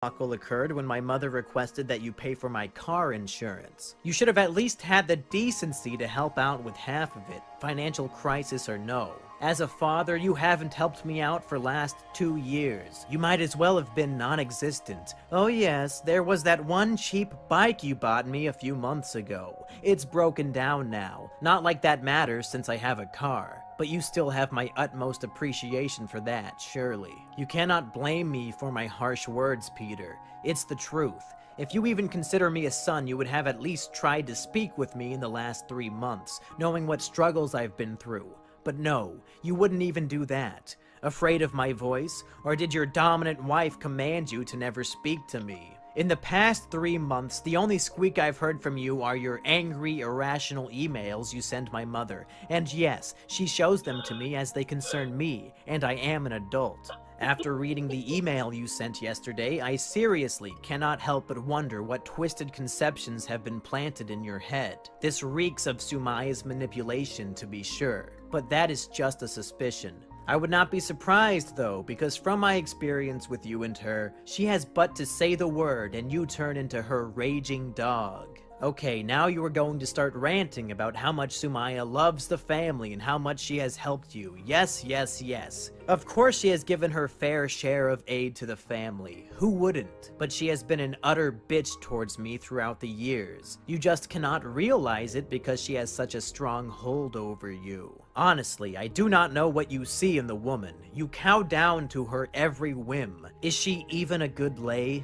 debacle occurred when my mother requested that you pay for my car insurance. You should have at least had the decency to help out with half of it, financial crisis or no. As a father, you haven't helped me out for last 2 years. You might as well have been non-existent. Oh yes, there was that one cheap bike you bought me a few months ago. It's broken down now. Not like that matters since I have a car. But you still have my utmost appreciation for that, surely. You cannot blame me for my harsh words, Peter. It's the truth. If you even consider me a son, you would have at least tried to speak with me in the last 3 months, knowing what struggles I've been through. But no, you wouldn't even do that. Afraid of my voice? Or did your dominant wife command you to never speak to me? In the past 3 months, the only squeak I've heard from you are your angry, irrational emails you send my mother. And yes, she shows them to me as they concern me, and I am an adult. After reading the email you sent yesterday, I seriously cannot help but wonder what twisted conceptions have been planted in your head. This reeks of Sumaya's manipulation, to be sure, but that is just a suspicion. I would not be surprised though, because from my experience with you and her, she has but to say the word and you turn into her raging dog. Okay, now you are going to start ranting about how much Sumaya loves the family and how much she has helped you. Yes, yes, yes. Of course she has given her fair share of aid to the family. Who wouldn't? But she has been an utter bitch towards me throughout the years. You just cannot realize it because she has such a strong hold over you. Honestly, I do not know what you see in the woman. You cow down to her every whim. Is she even a good lay?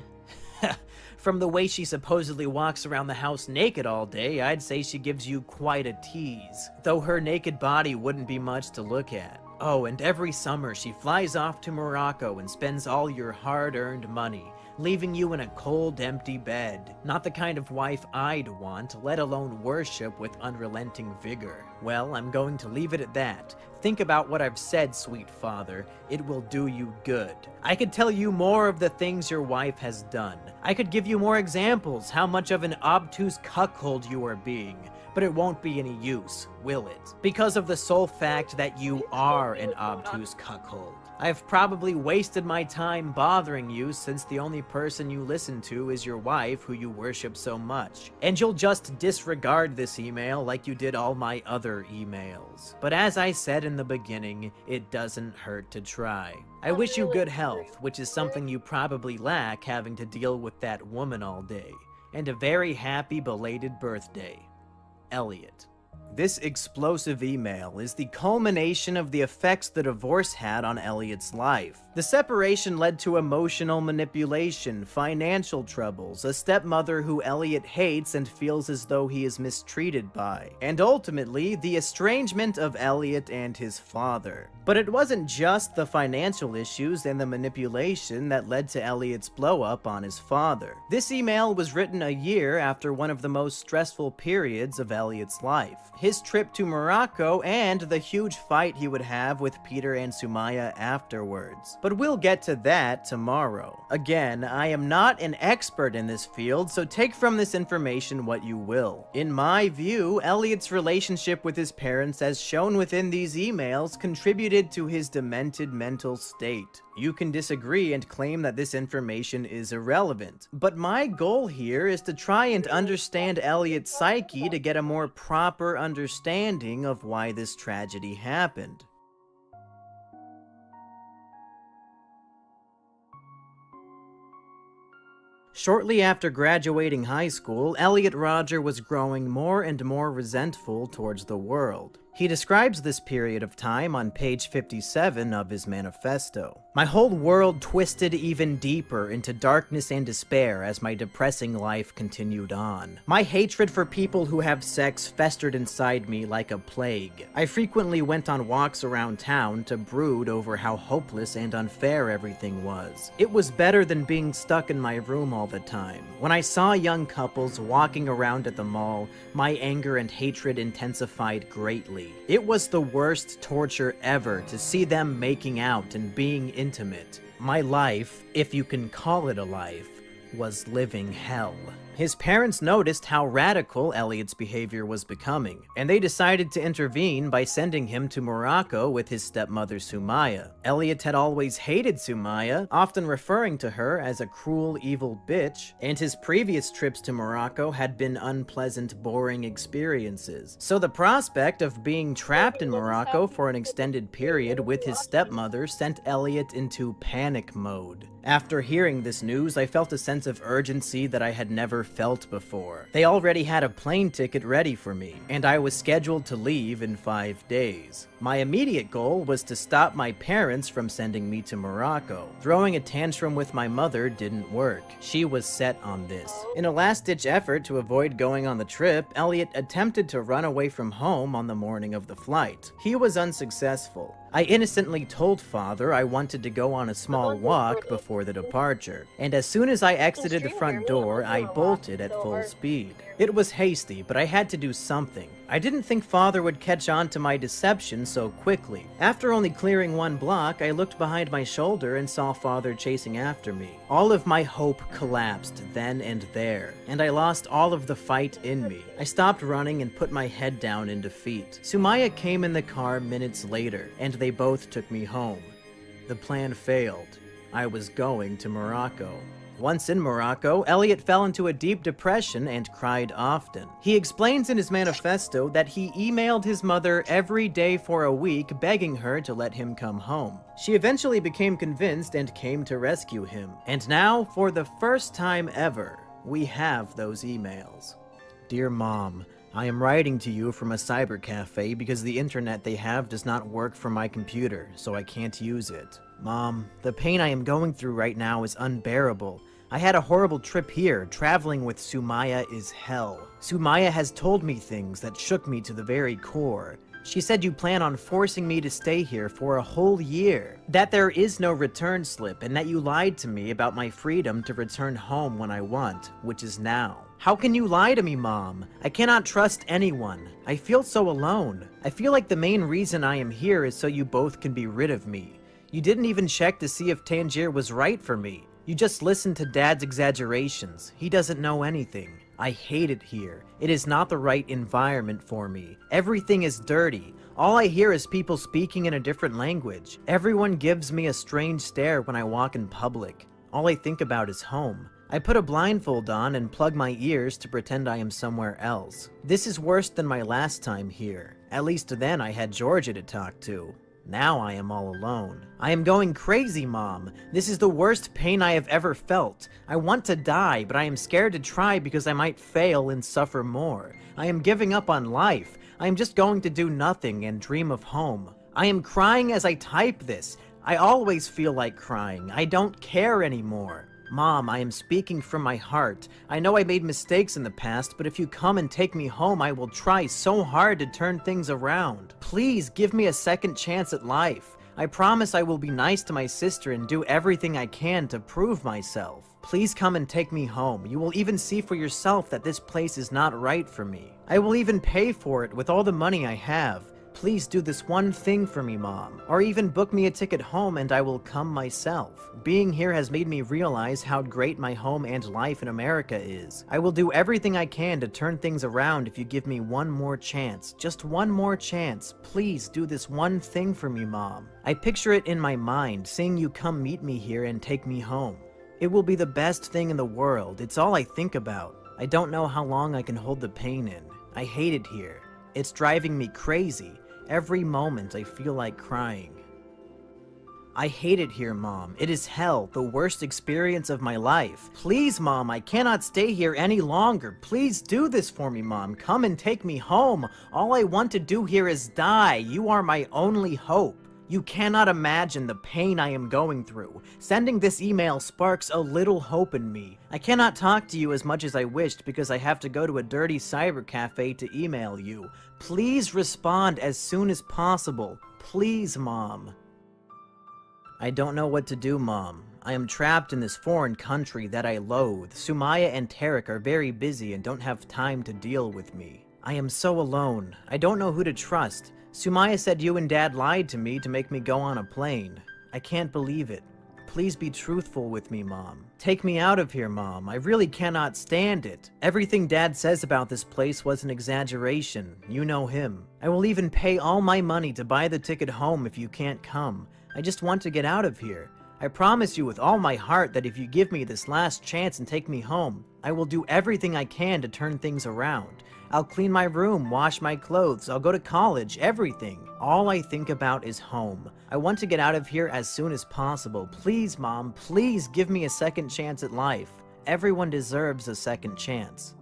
From the way she supposedly walks around the house naked all day, I'd say she gives you quite a tease. Though her naked body wouldn't be much to look at. Oh, and every summer she flies off to Morocco and spends all your hard-earned money, leaving you in a cold, empty bed. Not the kind of wife I'd want, let alone worship with unrelenting vigor. Well, I'm going to leave it at that. Think about what I've said, sweet father. It will do you good. I could tell you more of the things your wife has done. I could give you more examples how much of an obtuse cuckold you are being. But it won't be any use, will it? Because of the sole fact that you are an obtuse cuckold. I've probably wasted my time bothering you since the only person you listen to is your wife who you worship so much. And you'll just disregard this email like you did all my other emails. But as I said in the beginning, it doesn't hurt to try. I wish you good health, which is something you probably lack having to deal with that woman all day. And a very happy belated birthday. Elliot. This explosive email is the culmination of the effects the divorce had on Elliot's life. The separation led to emotional manipulation, financial troubles, a stepmother who Elliot hates and feels as though he is mistreated by, and ultimately, the estrangement of Elliot and his father. But it wasn't just the financial issues and the manipulation that led to Elliot's blow-up on his father. This email was written a year after one of the most stressful periods of Elliot's life. His trip to Morocco and the huge fight he would have with Peter and Sumaya afterwards. But we'll get to that tomorrow. Again, I am not an expert in this field, so take from this information what you will. In my view, Elliot's relationship with his parents, as shown within these emails, contributed to his demented mental state. You can disagree and claim that this information is irrelevant, but my goal here is to try and understand Elliot's psyche to get a more proper understanding of why this tragedy happened. Shortly after graduating high school, Elliot Rodger was growing more and more resentful towards the world. He describes this period of time on page 57 of his manifesto. My whole world twisted even deeper into darkness and despair as my depressing life continued on. My hatred for people who have sex festered inside me like a plague. I frequently went on walks around town to brood over how hopeless and unfair everything was. It was better than being stuck in my room all the time. When I saw young couples walking around at the mall, my anger and hatred intensified greatly. It was the worst torture ever to see them making out and being intimate. My life, if you can call it a life, was living hell. His parents noticed how radical Elliot's behavior was becoming, and they decided to intervene by sending him to Morocco with his stepmother Sumaya. Elliot had always hated Sumaya, often referring to her as a cruel, evil bitch, and his previous trips to Morocco had been unpleasant, boring experiences. So the prospect of being trapped in Morocco for an extended period with his stepmother sent Elliot into panic mode. After hearing this news, I felt a sense of urgency that I had never felt before. They already had a plane ticket ready for me, and I was scheduled to leave in 5 days. My immediate goal was to stop my parents from sending me to Morocco. Throwing a tantrum with my mother didn't work. She was set on this. In a last-ditch effort to avoid going on the trip, Elliot attempted to run away from home on the morning of the flight. He was unsuccessful. I innocently told father I wanted to go on a small walk before the departure, and as soon as I exited the front door, I bolted at full speed. It was hasty, but I had to do something. I didn't think father would catch on to my deception so quickly. After only clearing 1 block, I looked behind my shoulder and saw father chasing after me. All of my hope collapsed then and there, and I lost all of the fight in me. I stopped running and put my head down in defeat. Sumaya came in the car minutes later, and they both took me home. The plan failed. I was going to Morocco. Once in Morocco, Elliot fell into a deep depression and cried often. He explains in his manifesto that he emailed his mother every day for a week begging her to let him come home. She eventually became convinced and came to rescue him. And now, for the first time ever, we have those emails. Dear Mom, I am writing to you from a cyber cafe because the internet they have does not work for my computer, so I can't use it. Mom, the pain I am going through right now is unbearable. I had a horrible trip here. Traveling with Sumaya is hell. Sumaya has told me things that shook me to the very core. She said you plan on forcing me to stay here for a whole year, that there is no return slip, and that you lied to me about my freedom to return home when I want, which is now. How can you lie to me, Mom? I cannot trust anyone. I feel so alone. I feel like the main reason I am here is so you both can be rid of me. You didn't even check to see if Tangier was right for me. You just listened to Dad's exaggerations. He doesn't know anything. I hate it here. It is not the right environment for me. Everything is dirty. All I hear is people speaking in a different language. Everyone gives me a strange stare when I walk in public. All I think about is home. I put a blindfold on and plug my ears to pretend I am somewhere else. This is worse than my last time here. At least then I had Georgia to talk to. Now I am all alone. I am going crazy, Mom. This is the worst pain I have ever felt. I want to die, but I am scared to try because I might fail and suffer more. I am giving up on life. I am just going to do nothing and dream of home. I am crying as I type this. I always feel like crying. I don't care anymore. Mom, I am speaking from my heart. I know I made mistakes in the past, but if you come and take me home, I will try so hard to turn things around. Please give me a second chance at life. I promise I will be nice to my sister and do everything I can to prove myself. Please come and take me home. You will even see for yourself that this place is not right for me. I will even pay for it with all the money I have. Please do this one thing for me, Mom. Or even book me a ticket home and I will come myself. Being here has made me realize how great my home and life in America is. I will do everything I can to turn things around if you give me one more chance. Just one more chance. Please do this one thing for me, Mom. I picture it in my mind, seeing you come meet me here and take me home. It will be the best thing in the world. It's all I think about. I don't know how long I can hold the pain in. I hate it here. It's driving me crazy. Every moment I feel like crying. I hate it here, Mom. It is hell, the worst experience of my life. Please, Mom, I cannot stay here any longer. Please do this for me, Mom. Come and take me home. All I want to do here is die. You are my only hope. You cannot imagine the pain I am going through. Sending this email sparks a little hope in me. I cannot talk to you as much as I wished because I have to go to a dirty cyber cafe to email you. Please respond as soon as possible. Please, Mom. I don't know what to do, Mom. I am trapped in this foreign country that I loathe. Sumaya and Tarek are very busy and don't have time to deal with me. I am so alone. I don't know who to trust. Sumaya said you and Dad lied to me to make me go on a plane. I can't believe it. Please be truthful with me, Mom. Take me out of here, Mom. I really cannot stand it. Everything Dad says about this place was an exaggeration. You know him. I will even pay all my money to buy the ticket home if you can't come. I just want to get out of here. I promise you with all my heart that if you give me this last chance and take me home, I will do everything I can to turn things around. I'll clean my room, wash my clothes, I'll go to college, everything. All I think about is home. I want to get out of here as soon as possible. Please, Mom, please give me a second chance at life. Everyone deserves a second chance.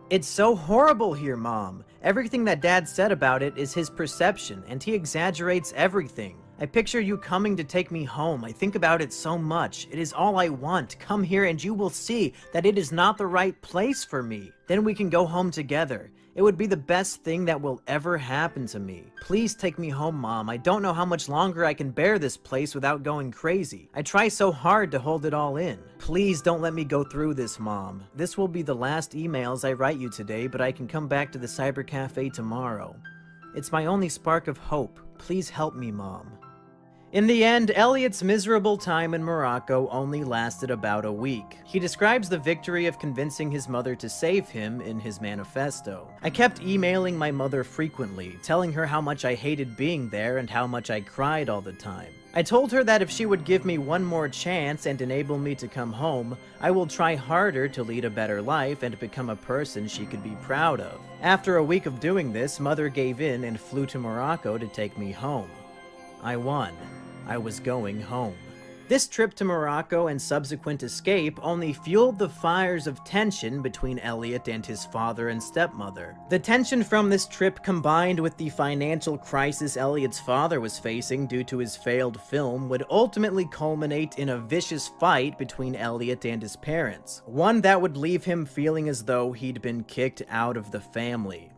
It's so horrible here, Mom. Everything that Dad said about it is his perception, and he exaggerates everything. I picture you coming to take me home. I think about it so much. It is all I want. Come here and you will see that it is not the right place for me. Then we can go home together. It would be the best thing that will ever happen to me. Please take me home, Mom. I don't know how much longer I can bear this place without going crazy. I try so hard to hold it all in. Please don't let me go through this, Mom. This will be the last emails I write you today, but I can come back to the cyber cafe tomorrow. It's my only spark of hope. Please help me, Mom. In the end, Elliot's miserable time in Morocco only lasted about a week. He describes the victory of convincing his mother to save him in his manifesto. I kept emailing my mother frequently, telling her how much I hated being there and how much I cried all the time. I told her that if she would give me one more chance and enable me to come home, I will try harder to lead a better life and become a person she could be proud of. After a week of doing this, Mother gave in and flew to Morocco to take me home. I won. I was going home. This trip to Morocco and subsequent escape only fueled the fires of tension between Elliot and his father and stepmother. The tension from this trip combined with the financial crisis Elliot's father was facing due to his failed film would ultimately culminate in a vicious fight between Elliot and his parents, one that would leave him feeling as though he'd been kicked out of the family.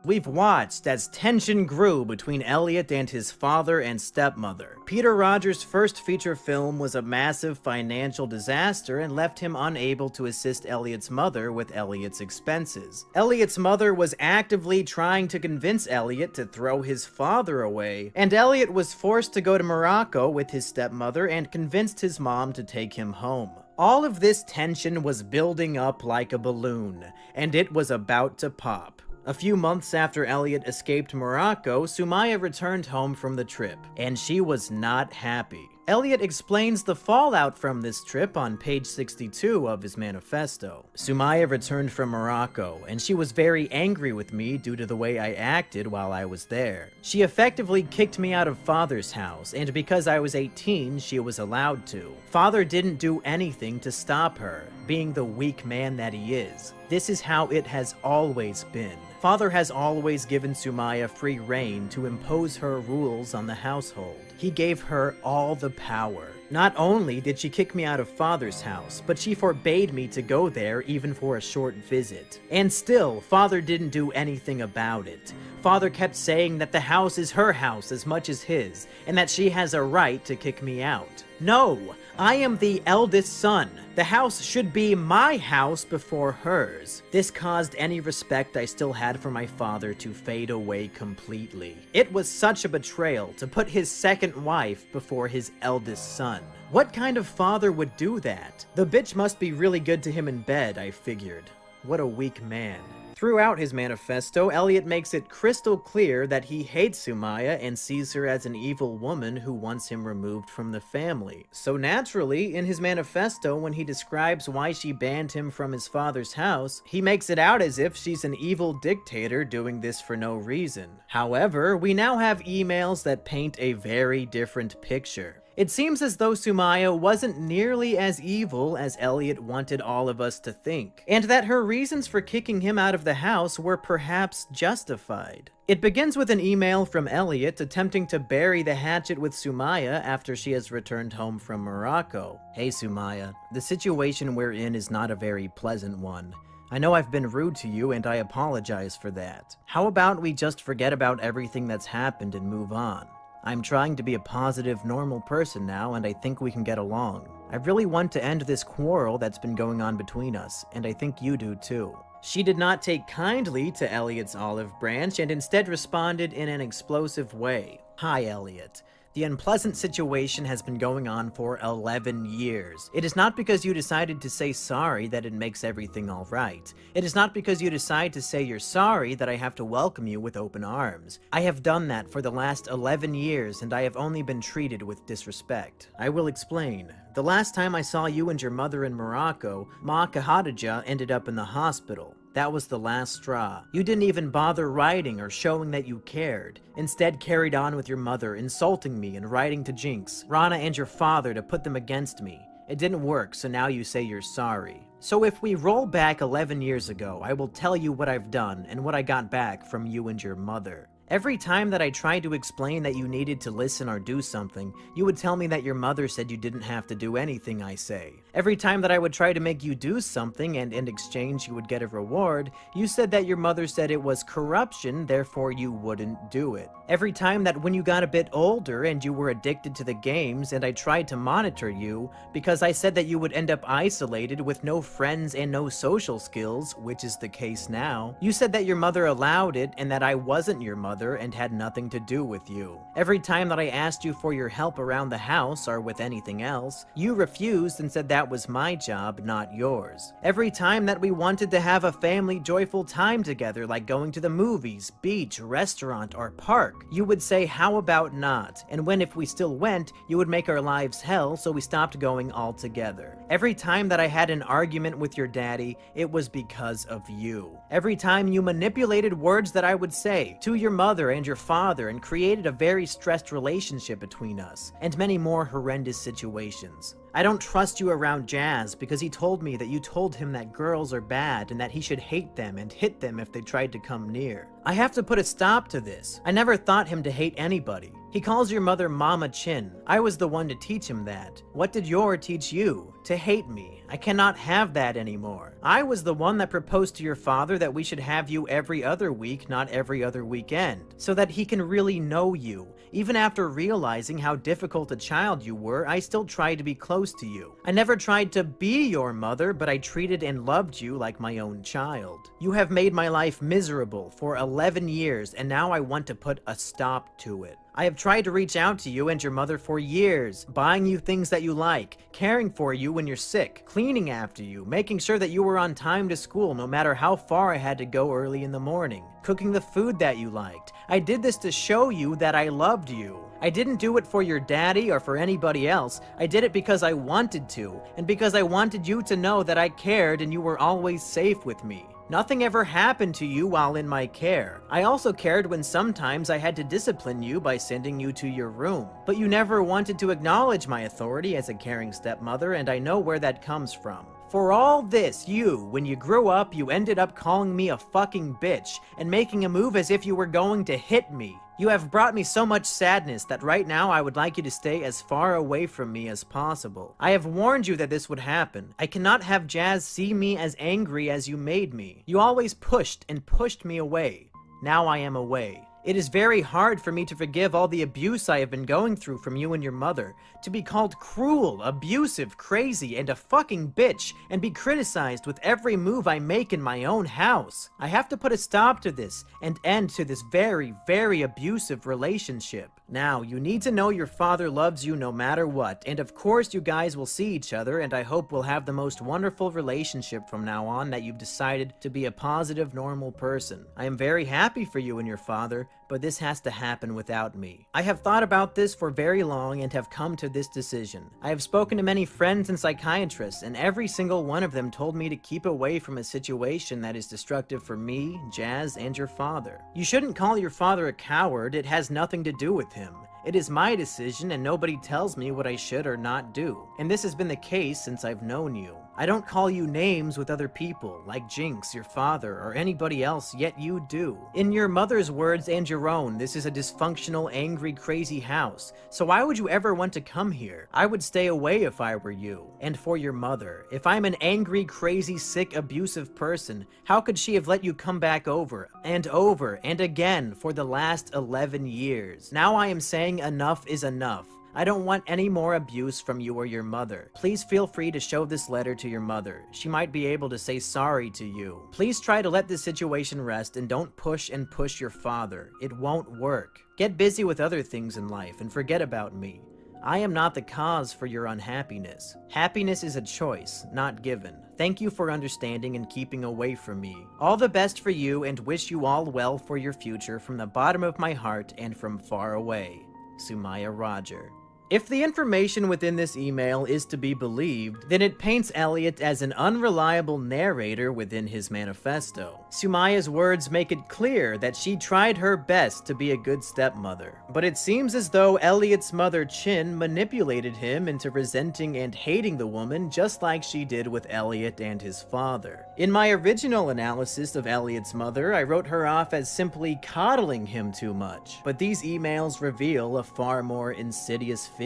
We've watched as tension grew between Elliot and his father and stepmother. Peter Rogers' first feature film was a massive financial disaster and left him unable to assist Elliot's mother with Elliot's expenses. Elliot's mother was actively trying to convince Elliot to throw his father away, and Elliot was forced to go to Morocco with his stepmother and convinced his mom to take him home. All of this tension was building up like a balloon, and it was about to pop. A few months after Elliot escaped Morocco, Sumaya returned home from the trip, and she was not happy. Elliot explains the fallout from this trip on page 62 of his manifesto. Sumaya returned from Morocco, and she was very angry with me due to the way I acted while I was there. She effectively kicked me out of Father's house, and because I was 18, she was allowed to. Father didn't do anything to stop her, being the weak man that he is. This is how it has always been. Father has always given Sumaya free rein to impose her rules on the household. He gave her all the power. Not only did she kick me out of Father's house, but she forbade me to go there even for a short visit. And still, Father didn't do anything about it. Father kept saying that the house is her house as much as his, and that she has a right to kick me out. No, I am the eldest son. The house should be my house before hers. This caused any respect I still had for my father to fade away completely. It was such a betrayal to put his second wife before his eldest son. What kind of father would do that? The bitch must be really good to him in bed, I figured. What a weak man. Throughout his manifesto, Elliot makes it crystal clear that he hates Sumaya and sees her as an evil woman who wants him removed from the family. So naturally, in his manifesto, when he describes why she banned him from his father's house, he makes it out as if she's an evil dictator doing this for no reason. However, we now have emails that paint a very different picture. It seems as though Sumaya wasn't nearly as evil as Elliot wanted all of us to think, and that her reasons for kicking him out of the house were perhaps justified. It begins with an email from Elliot attempting to bury the hatchet with Sumaya after she has returned home from Morocco. Hey Sumaya, the situation we're in is not a very pleasant one. I know I've been rude to you and I apologize for that. How about we just forget about everything that's happened and move on? I'm trying to be a positive, normal person now, and I think we can get along. I really want to end this quarrel that's been going on between us, and I think you do too. She did not take kindly to Elliot's olive branch and instead responded in an explosive way. Hi, Elliot. The unpleasant situation has been going on for 11 years. It is not because you decided to say sorry that it makes everything all right. It is not because you decide to say you're sorry that I have to welcome you with open arms. I have done that for the last 11 years and I have only been treated with disrespect. I will explain. The last time I saw you and your mother in Morocco, Ma Khadija ended up in the hospital. That was the last straw. You didn't even bother writing or showing that you cared. Instead carried on with your mother, insulting me and writing to Jinx, Rana and your father to put them against me. It didn't work, so now you say you're sorry. So if we roll back 11 years ago, I will tell you what I've done and what I got back from you and your mother. Every time that I tried to explain that you needed to listen or do something, you would tell me that your mother said you didn't have to do anything I say. Every time that I would try to make you do something and in exchange you would get a reward, you said that your mother said it was corruption, therefore you wouldn't do it. Every time that when you got a bit older and you were addicted to the games and I tried to monitor you, because I said that you would end up isolated with no friends and no social skills, which is the case now, you said that your mother allowed it and that I wasn't your mother and had nothing to do with you. Every time that I asked you for your help around the house or with anything else, you refused and said that was my job, not yours. Every time that we wanted to have a family joyful time together, like going to the movies, beach, restaurant, or park, you would say, how about not? And when if we still went, you would make our lives hell, so we stopped going altogether. Every time that I had an argument with your daddy, it was because of you. Every time you manipulated words that I would say to your mother and your father and created a very stressed relationship between us, and many more horrendous situations. I don't trust you around Jazz because he told me that you told him that girls are bad and that he should hate them and hit them if they tried to come near. I have to put a stop to this. I never thought him to hate anybody. He calls your mother Mama Chin. I was the one to teach him that. What did Yor teach you? To hate me. I cannot have that anymore. I was the one that proposed to your father that we should have you every other week, not every other weekend, so that he can really know you. Even after realizing how difficult a child you were, I still tried to be close to you. I never tried to be your mother, but I treated and loved you like my own child. You have made my life miserable for 11 years, and now I want to put a stop to it. I have tried to reach out to you and your mother for years, buying you things that you like, caring for you when you're sick, cleaning after you, making sure that you were on time to school no matter how far I had to go early in the morning, cooking the food that you liked. I did this to show you that I loved you. I didn't do it for your daddy or for anybody else. I did it because I wanted to, and because I wanted you to know that I cared and you were always safe with me. Nothing ever happened to you while in my care. I also cared when sometimes I had to discipline you by sending you to your room. But you never wanted to acknowledge my authority as a caring stepmother, and I know where that comes from. For all this, when you grew up, you ended up calling me a fucking bitch and making a move as if you were going to hit me. You have brought me so much sadness that right now I would like you to stay as far away from me as possible. I have warned you that this would happen. I cannot have Jazz see me as angry as you made me. You always pushed and pushed me away. Now I am away. It is very hard for me to forgive all the abuse I have been going through from you and your mother. To be called cruel, abusive, crazy, and a fucking bitch, and be criticized with every move I make in my own house. I have to put a stop to this, and end to this very, very abusive relationship. Now, you need to know your father loves you no matter what, and of course you guys will see each other, and I hope we'll have the most wonderful relationship from now on that you've decided to be a positive, normal person. I am very happy for you and your father, but this has to happen without me. I have thought about this for very long and have come to this decision. I have spoken to many friends and psychiatrists, and every single one of them told me to keep away from a situation that is destructive for me, Jazz, and your father. You shouldn't call your father a coward. It has nothing to do with him. It is my decision and nobody tells me what I should or not do. And this has been the case since I've known you. I don't call you names with other people, like Jinx, your father, or anybody else, yet you do. In your mother's words and your own, this is a dysfunctional, angry, crazy house. So why would you ever want to come here? I would stay away if I were you. And for your mother, if I'm an angry, crazy, sick, abusive person, how could she have let you come back over and again for the last 11 years? Now I am saying enough is enough. I don't want any more abuse from you or your mother. Please feel free to show this letter to your mother. She might be able to say sorry to you. Please try to let this situation rest and don't push and push your father. It won't work. Get busy with other things in life and forget about me. I am not the cause for your unhappiness. Happiness is a choice, not given. Thank you for understanding and keeping away from me. All the best for you and wish you all well for your future from the bottom of my heart and from far away. Sumaya Roger. If the information within this email is to be believed, then it paints Elliot as an unreliable narrator within his manifesto. Sumaya's words make it clear that she tried her best to be a good stepmother, but it seems as though Elliot's mother Chin manipulated him into resenting and hating the woman just like she did with Elliot and his father. In my original analysis of Elliot's mother, I wrote her off as simply coddling him too much, but these emails reveal a far more insidious figure.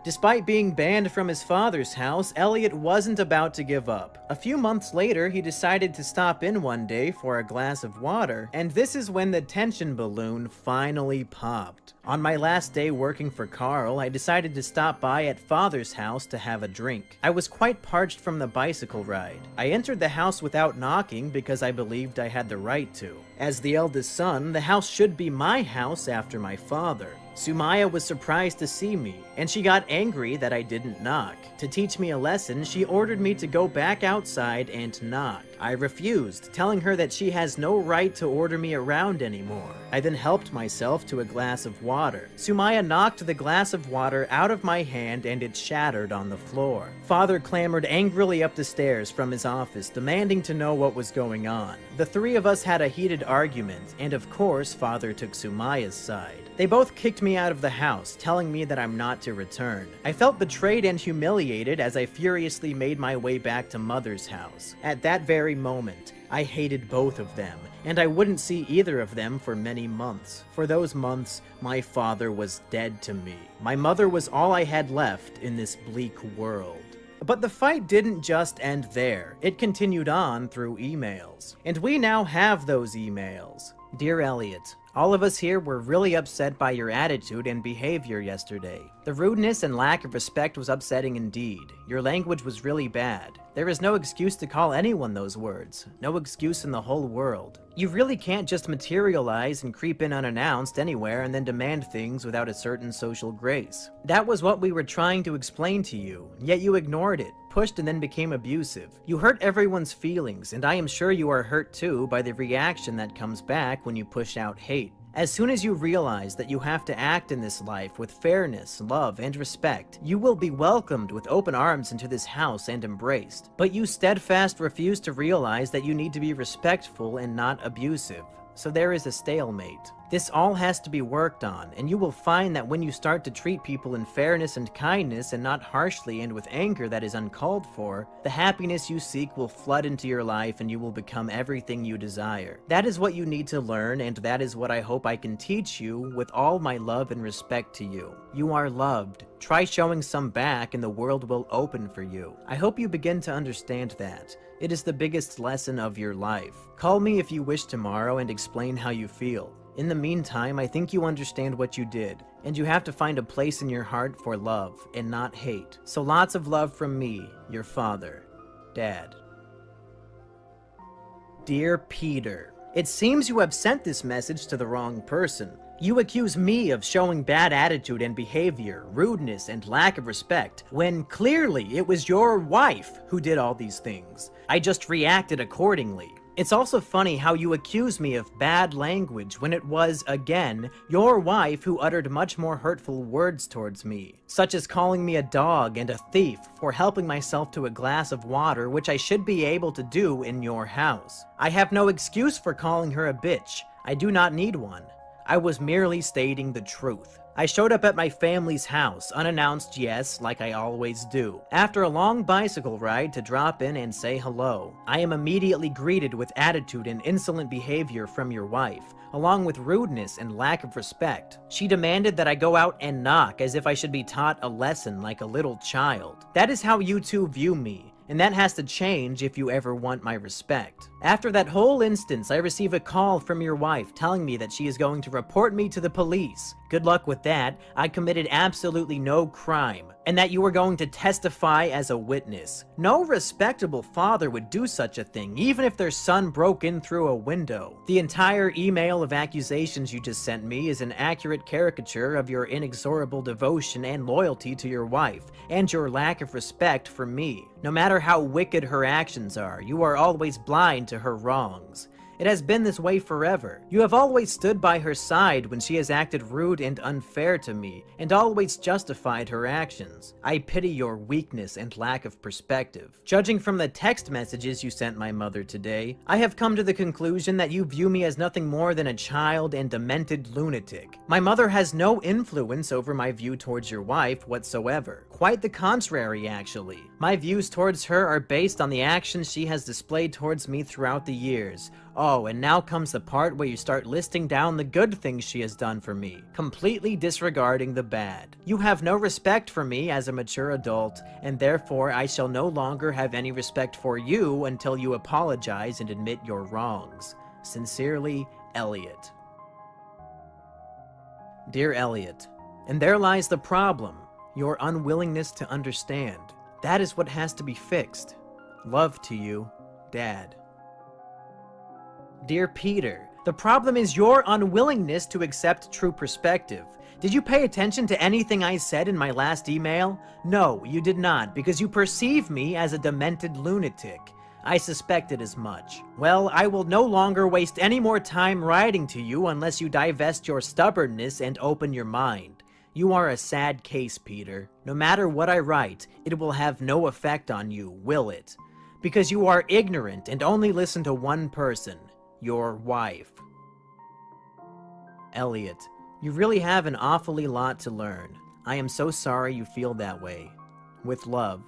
Despite being banned from his father's house, Elliot wasn't about to give up. A few months later, he decided to stop in one day for a glass of water, and this is when the tension balloon finally popped. On my last day working for Carl, I decided to stop by at father's house to have a drink. I was quite parched from the bicycle ride. I entered the house without knocking because I believed I had the right to. As the eldest son, the house should be my house after my father. Sumaya was surprised to see me, and she got angry that I didn't knock. To teach me a lesson, she ordered me to go back outside and knock. I refused, telling her that she has no right to order me around anymore. I then helped myself to a glass of water. Sumaya knocked the glass of water out of my hand and it shattered on the floor. Father clambered angrily up the stairs from his office, demanding to know what was going on. The three of us had a heated argument, and of course, Father took Sumaya's side. They both kicked me out of the house, telling me that I'm not to return. I felt betrayed and humiliated as I furiously made my way back to Mother's house. At that very moment, I hated both of them, and I wouldn't see either of them for many months. For those months, my father was dead to me. My mother was all I had left in this bleak world. But the fight didn't just end there. It continued on through emails. And we now have those emails. Dear Elliot, all of us here were really upset by your attitude and behavior yesterday. The rudeness and lack of respect was upsetting indeed. Your language was really bad. There is no excuse to call anyone those words. No excuse in the whole world. You really can't just materialize and creep in unannounced anywhere and then demand things without a certain social grace. That was what we were trying to explain to you, yet you ignored it, pushed and then became abusive. You hurt everyone's feelings, and I am sure you are hurt too by the reaction that comes back when you push out hate. As soon as you realize that you have to act in this life with fairness, love, and respect, you will be welcomed with open arms into this house and embraced. But you steadfast refuse to realize that you need to be respectful and not abusive. So there is a stalemate. This all has to be worked on, and you will find that when you start to treat people in fairness and kindness and not harshly and with anger that is uncalled for, the happiness you seek will flood into your life and you will become everything you desire. That is what you need to learn, and that is what I hope I can teach you with all my love and respect to you. You are loved. Try showing some back and the world will open for you. I hope you begin to understand that. It is the biggest lesson of your life. Call me if you wish tomorrow and explain how you feel. In the meantime, I think you understand what you did, and you have to find a place in your heart for love and not hate. So lots of love from me, your father, Dad. Dear Peter, it seems you have sent this message to the wrong person. You accuse me of showing bad attitude and behavior, rudeness, and lack of respect, when clearly it was your wife who did all these things. I just reacted accordingly. It's also funny how you accuse me of bad language when it was, again, your wife who uttered much more hurtful words towards me, such as calling me a dog and a thief for helping myself to a glass of water, which I should be able to do in your house. I have no excuse for calling her a bitch. I do not need one. I was merely stating the truth. I showed up at my family's house, unannounced, yes, like I always do. After a long bicycle ride to drop in and say hello, I am immediately greeted with attitude and insolent behavior from your wife, along with rudeness and lack of respect. She demanded that I go out and knock as if I should be taught a lesson like a little child. That is how you two view me, and that has to change if you ever want my respect. After that whole instance, I receive a call from your wife telling me that she is going to report me to the police. Good luck with that. I committed absolutely no crime, and that you were going to testify as a witness. No respectable father would do such a thing, even if their son broke in through a window. The entire email of accusations you just sent me is an accurate caricature of your inexorable devotion and loyalty to your wife, and your lack of respect for me. No matter how wicked her actions are, you are always blind to her wrongs. It has been this way forever. You have always stood by her side when she has acted rude and unfair to me, and always justified her actions. I pity your weakness and lack of perspective. Judging from the text messages you sent my mother today, I have come to the conclusion that you view me as nothing more than a child and demented lunatic. My mother has no influence over my view towards your wife whatsoever. Quite the contrary, actually. My views towards her are based on the actions she has displayed towards me throughout the years. Oh, and now comes the part where you start listing down the good things she has done for me, completely disregarding the bad. You have no respect for me as a mature adult, and therefore I shall no longer have any respect for you until you apologize and admit your wrongs. Sincerely, Elliot. Dear Elliot, and there lies the problem, your unwillingness to understand. That is what has to be fixed. Love to you, Dad. Dear Peter, the problem is your unwillingness to accept true perspective. Did you pay attention to anything I said in my last email? No, you did not, because you perceive me as a demented lunatic. I suspected as much. Well, I will no longer waste any more time writing to you unless you divest your stubbornness and open your mind. You are a sad case, Peter. No matter what I write, it will have no effect on you, will it? Because you are ignorant and only listen to one person. Your wife. Elliot, you really have an awfully lot to learn. I am so sorry you feel that way. With love,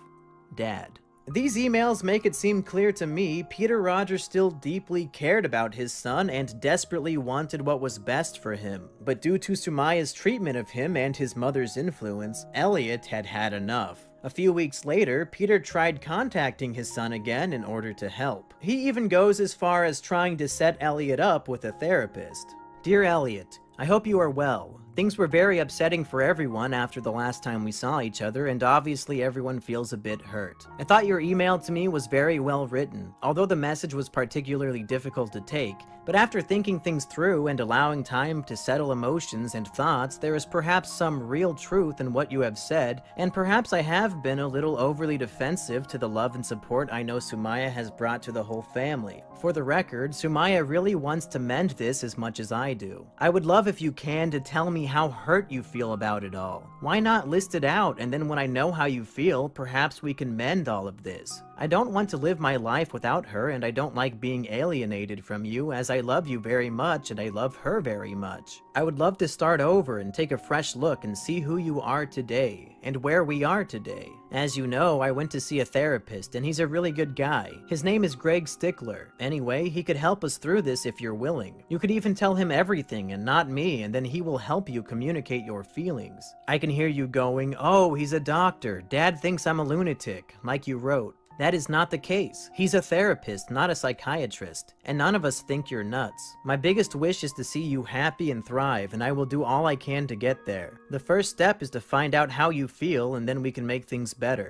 Dad. These emails make it seem clear to me Peter Rogers still deeply cared about his son and desperately wanted what was best for him. But due to Sumaya's treatment of him and his mother's influence, Elliot had had enough. A few weeks later, Peter tried contacting his son again in order to help. He even goes as far as trying to set Elliot up with a therapist. Dear Elliot, I hope you are well. Things were very upsetting for everyone after the last time we saw each other, and obviously everyone feels a bit hurt. I thought your email to me was very well written, although the message was particularly difficult to take. But after thinking things through and allowing time to settle emotions and thoughts, there is perhaps some real truth in what you have said, and perhaps I have been a little overly defensive to the love and support I know Sumaya has brought to the whole family. For the record, Sumaya really wants to mend this as much as I do. I would love if you can to tell me how hurt you feel about it all. Why not list it out, and then when I know how you feel, perhaps we can mend all of this. I don't want to live my life without her, and I don't like being alienated from you, as I love you very much and I love her very much. I would love to start over and take a fresh look and see who you are today, and where we are today. As you know, I went to see a therapist, and he's a really good guy. His name is Greg Stickler. Anyway, he could help us through this if you're willing. You could even tell him everything and not me, and then he will help you communicate your feelings. I can hear you going, "Oh, he's a doctor. Dad thinks I'm a lunatic," like you wrote. That is not the case. He's a therapist, not a psychiatrist, and none of us think you're nuts. My biggest wish is to see you happy and thrive, and I will do all I can to get there. The first step is to find out how you feel, and then we can make things better.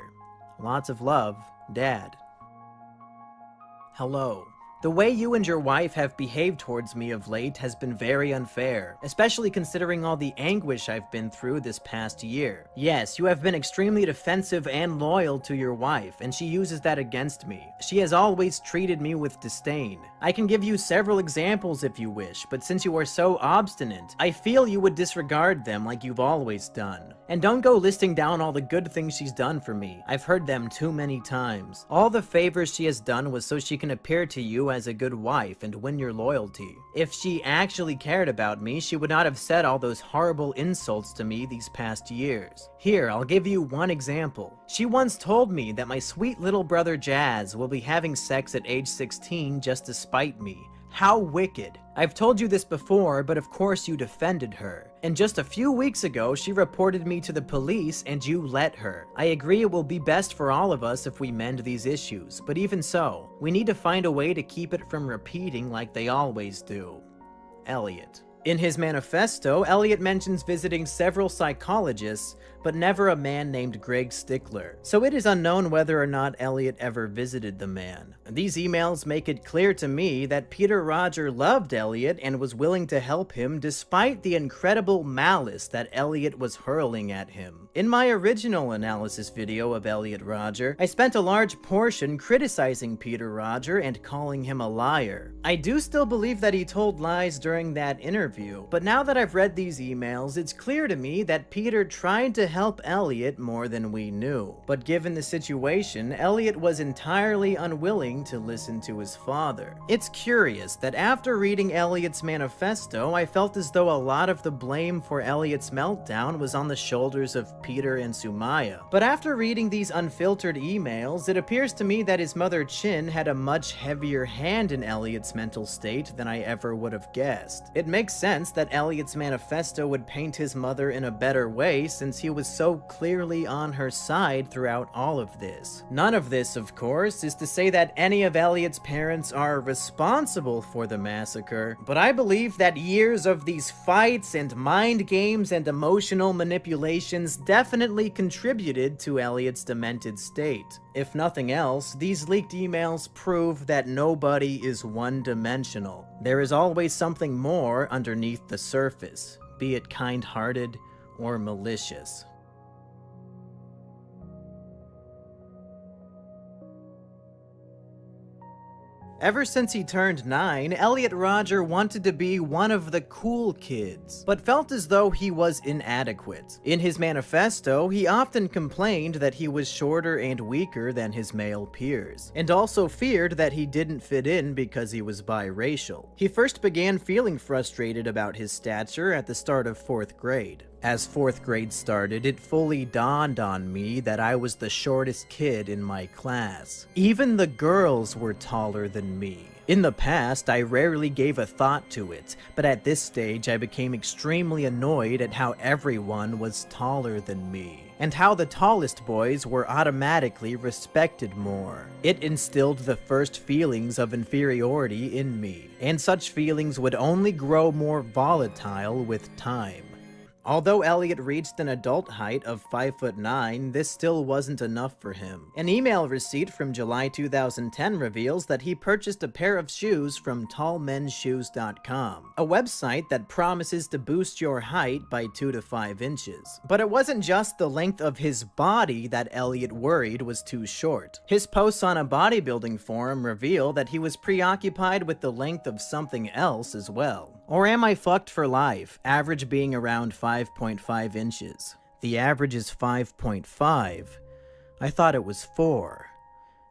Lots of love, Dad. Hello. The way you and your wife have behaved towards me of late has been very unfair, especially considering all the anguish I've been through this past year. Yes, you have been extremely defensive and loyal to your wife, and she uses that against me. She has always treated me with disdain. I can give you several examples if you wish, but since you are so obstinate, I feel you would disregard them like you've always done. And don't go listing down all the good things she's done for me. I've heard them too many times. All the favors she has done was so she can appear to you as a good wife and win your loyalty. If she actually cared about me, she would not have said all those horrible insults to me these past years. Here, I'll give you one example. She once told me that my sweet little brother Jazz will be having sex at age 16 just to spite me. How wicked. I've told you this before, but of course you defended her. And just a few weeks ago, she reported me to the police and you let her. I agree it will be best for all of us if we mend these issues, but even so, we need to find a way to keep it from repeating like they always do. Elliot. In his manifesto, Elliot mentions visiting several psychologists, but never a man named Greg Stickler, so it is unknown whether or not Elliot ever visited the man. These emails make it clear to me that Peter Rodger loved Elliot and was willing to help him despite the incredible malice that Elliot was hurling at him. In my original analysis video of Elliot Rodger, I spent a large portion criticizing Peter Rodger and calling him a liar. I do still believe that he told lies during that interview, but now that I've read these emails, it's clear to me that Peter tried to help Elliot more than we knew. But given the situation, Elliot was entirely unwilling to listen to his father. It's curious that after reading Elliot's manifesto, I felt as though a lot of the blame for Elliot's meltdown was on the shoulders of Peter and Sumaya. But after reading these unfiltered emails, it appears to me that his mother Chin had a much heavier hand in Elliot's mental state than I ever would have guessed. It makes sense that Elliot's manifesto would paint his mother in a better way since he was so clearly on her side throughout all of this. None of this, of course, is to say that any of Elliot's parents are responsible for the massacre, but I believe that years of these fights and mind games and emotional manipulations definitely contributed to Elliot's demented state. If nothing else, these leaked emails prove that nobody is one-dimensional. There is always something more underneath the surface, be it kind-hearted or malicious. Ever since he turned 9, Elliot Rodger wanted to be one of the cool kids, but felt as though he was inadequate. In his manifesto, he often complained that he was shorter and weaker than his male peers, and also feared that he didn't fit in because he was biracial. He first began feeling frustrated about his stature at the start of 4th grade. As 4th grade started, it fully dawned on me that I was the shortest kid in my class. Even the girls were taller than me. In the past, I rarely gave a thought to it, but at this stage I became extremely annoyed at how everyone was taller than me, and how the tallest boys were automatically respected more. It instilled the first feelings of inferiority in me, and such feelings would only grow more volatile with time. Although Elliot reached an adult height of 5'9", this still wasn't enough for him. An email receipt from July 2010 reveals that he purchased a pair of shoes from tallmenshoes.com, a website that promises to boost your height by 2 to 5 inches. But it wasn't just the length of his body that Elliot worried was too short. His posts on a bodybuilding forum reveal that he was preoccupied with the length of something else as well. Or am I fucked for life, average being around 5.5 inches? The average is 5.5. I thought it was 4.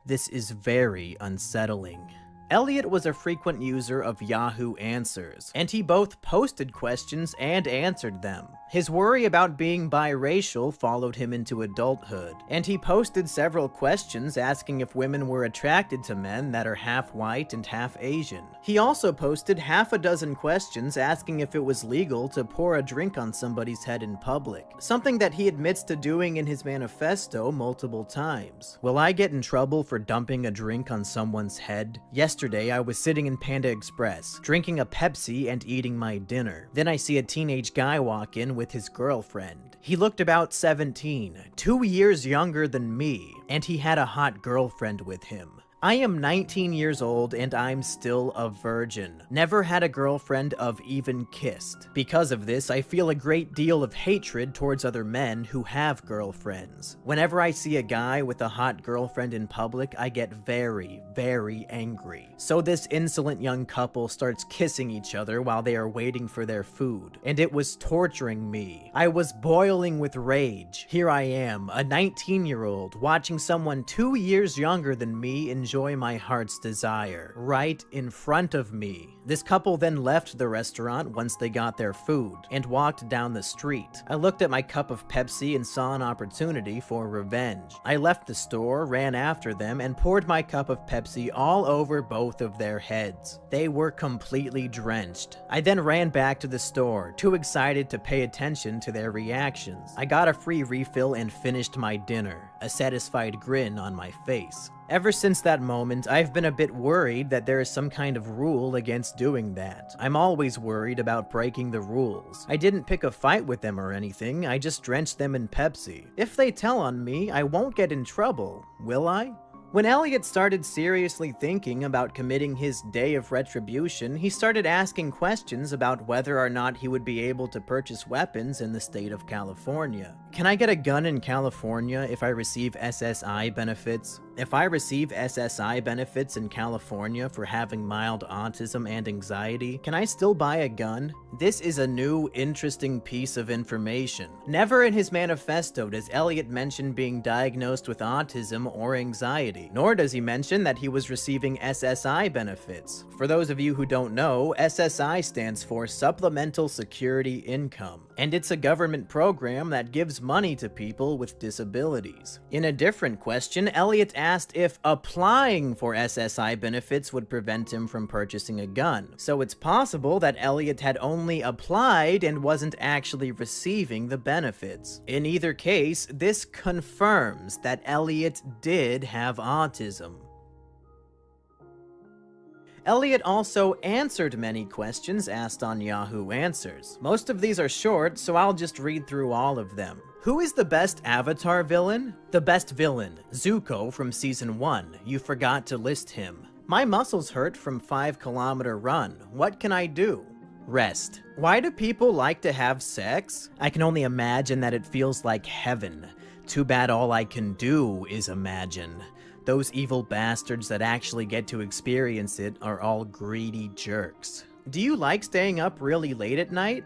This is very unsettling. Elliot was a frequent user of Yahoo Answers, and he both posted questions and answered them. His worry about being biracial followed him into adulthood, and he posted several questions asking if women were attracted to men that are half white and half Asian. He also posted half a dozen questions asking if it was legal to pour a drink on somebody's head in public, something that he admits to doing in his manifesto multiple times. Will I get in trouble for dumping a drink on someone's head? Yesterday, I was sitting in Panda Express, drinking a Pepsi and eating my dinner. Then I see a teenage guy walk in with his girlfriend. He looked about 17, 2 years younger than me, and he had a hot girlfriend with him. I am 19 years old and I'm still a virgin. Never had a girlfriend of even kissed. Because of this, I feel a great deal of hatred towards other men who have girlfriends. Whenever I see a guy with a hot girlfriend in public, I get very, very angry. So this insolent young couple starts kissing each other while they are waiting for their food, and it was torturing me. I was boiling with rage. Here I am, a 19-year-old, watching someone 2 years younger than me enjoy my heart's desire, right in front of me. This couple then left the restaurant once they got their food, and walked down the street. I looked at my cup of Pepsi and saw an opportunity for revenge. I left the store, ran after them, and poured my cup of Pepsi all over both of their heads. They were completely drenched. I then ran back to the store, too excited to pay attention to their reactions. I got a free refill and finished my dinner, a satisfied grin on my face. Ever since that moment, I've been a bit worried that there is some kind of rule against doing that. I'm always worried about breaking the rules. I didn't pick a fight with them or anything, I just drenched them in Pepsi. If they tell on me, I won't get in trouble, will I? When Elliot started seriously thinking about committing his day of retribution, he started asking questions about whether or not he would be able to purchase weapons in the state of California. Can I get a gun in California if I receive SSI benefits? If I receive SSI benefits in California for having mild autism and anxiety, can I still buy a gun? This is a new, interesting piece of information. Never in his manifesto does Elliot mention being diagnosed with autism or anxiety, nor does he mention that he was receiving SSI benefits. For those of you who don't know, SSI stands for Supplemental Security Income, and it's a government program that gives money to people with disabilities. In a different question, Elliot asked if applying for SSI benefits would prevent him from purchasing a gun. So it's possible that Elliot had only applied and wasn't actually receiving the benefits. In either case, this confirms that Elliot did have autism. Elliot also answered many questions asked on Yahoo Answers. Most of these are short, so I'll just read through all of them. Who is the best Avatar villain? The best villain, Zuko from Season 1. You forgot to list him. My muscles hurt from 5-kilometer run. What can I do? Rest. Why do people like to have sex? I can only imagine that it feels like heaven. Too bad all I can do is imagine. Those evil bastards that actually get to experience it are all greedy jerks. Do you like staying up really late at night?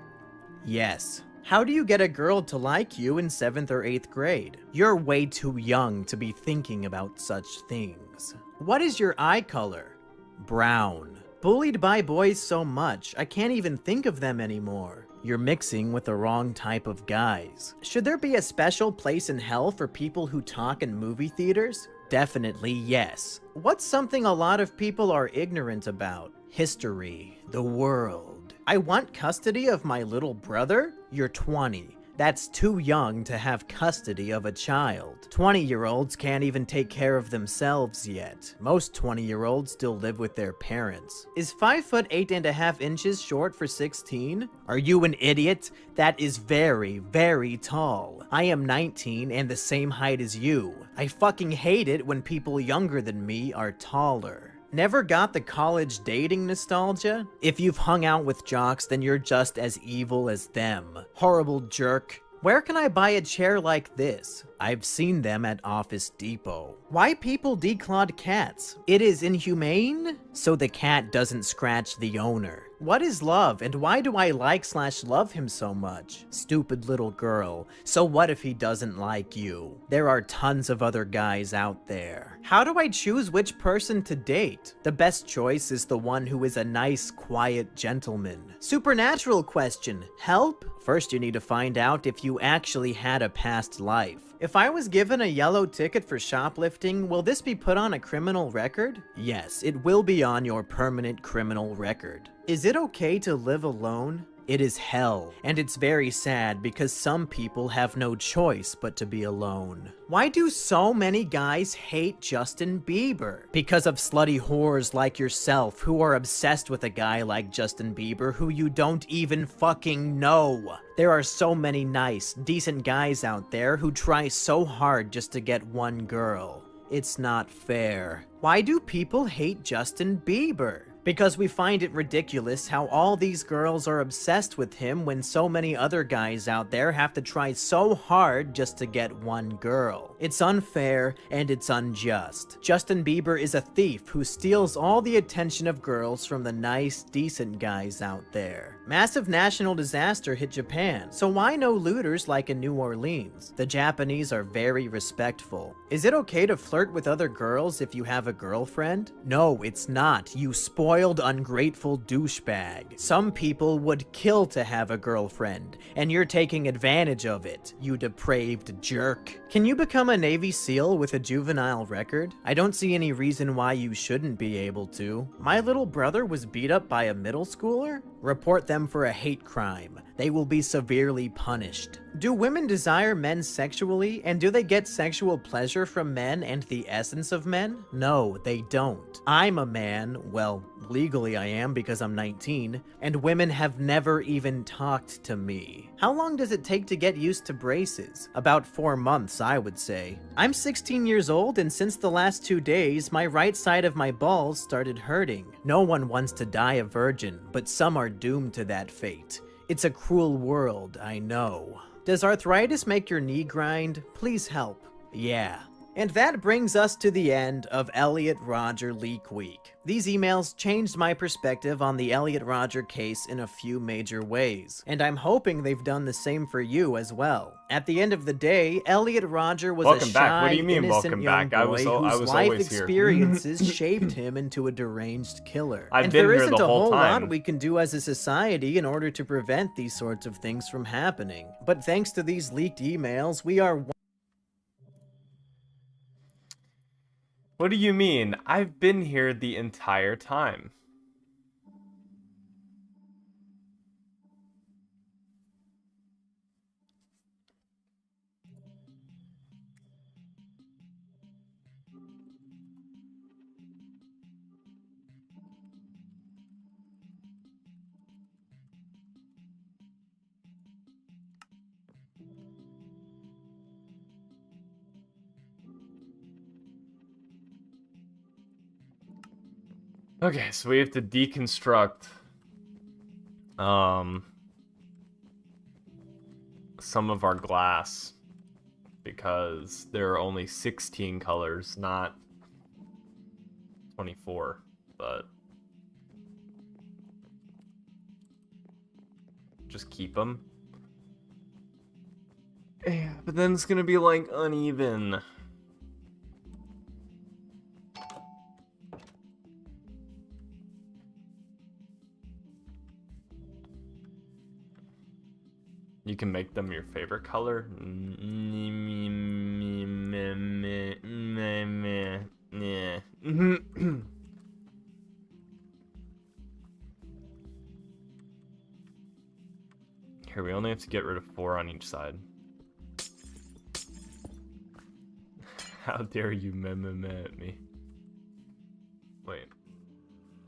Yes. How do you get a girl to like you in 7th or 8th grade? You're way too young to be thinking about such things. What is your eye color? Brown. Bullied by boys so much, I can't even think of them anymore. You're mixing with the wrong type of guys. Should there be a special place in hell for people who talk in movie theaters? Definitely yes. What's something a lot of people are ignorant about? History, the world. I want custody of my little brother? You're 20. That's too young to have custody of a child. 20-year-olds can't even take care of themselves yet. Most 20-year-olds still live with their parents. Is 5 foot 8.5 inches short for 16? Are you an idiot? That is very, very tall. I am 19 and the same height as you. I fucking hate it when people younger than me are taller. Never got the college dating nostalgia? If you've hung out with jocks, then you're just as evil as them. Horrible jerk. Where can I buy a chair like this? I've seen them at Office Depot. Why people declawed cats? It is inhumane, so the cat doesn't scratch the owner. What is love, and why do I like/love him so much? Stupid little girl. So what if he doesn't like you? There are tons of other guys out there. How do I choose which person to date? The best choice is the one who is a nice, quiet gentleman. Supernatural question. Help? First, you need to find out if you actually had a past life. If I was given a yellow ticket for shoplifting, will this be put on a criminal record? Yes, it will be on your permanent criminal record. Is it okay to live alone? It is hell, and it's very sad because some people have no choice but to be alone. Why do so many guys hate Justin Bieber? Because of slutty whores like yourself who are obsessed with a guy like Justin Bieber who you don't even fucking know. There are so many nice, decent guys out there who try so hard just to get one girl. It's not fair. Why do people hate Justin Bieber? Because we find it ridiculous how all these girls are obsessed with him when so many other guys out there have to try so hard just to get one girl. It's unfair and it's unjust. Justin Bieber is a thief who steals all the attention of girls from the nice, decent guys out there. Massive national disaster hit Japan, so why no looters like in New Orleans? The Japanese are very respectful. Is it okay to flirt with other girls if you have a girlfriend? No, it's not, you spoiled, ungrateful douchebag. Some people would kill to have a girlfriend, and you're taking advantage of it, you depraved jerk. Can you become a Navy SEAL with a juvenile record? I don't see any reason why you shouldn't be able to. My little brother was beat up by a middle schooler? Report them for a hate crime. They will be severely punished. Do women desire men sexually, and do they get sexual pleasure from men and the essence of men? No, they don't. I'm a man, well, legally I am because I'm 19, and women have never even talked to me. How long does it take to get used to braces? About 4 months, I would say. I'm 16 years old, and since the last 2 days, my right side of my balls started hurting. No one wants to die a virgin, but some are doomed to that fate. It's a cruel world, I know. Does arthritis make your knee grind? Please help. Yeah. And that brings us to the end of Elliot Rodger Leak Week. These emails changed my perspective on the Elliot Rodger case in a few major ways, and I'm hoping they've done the same for you as well. At the end of the day, Elliot Rodger was a shy, innocent young boy whose life experiences shaped him into a deranged killer. And there isn't a whole lot we can do as a society in order to prevent these sorts of things from happening. But thanks to these leaked emails, we are... What do you mean? I've been here the entire time. Okay, so we have to deconstruct some of our glass because there are only 16 colors, not 24, but just keep them. Yeah, but then it's gonna be like uneven. You can make them your favorite color. Here, we only have to get rid of 4 on each side. How dare you at me? Wait.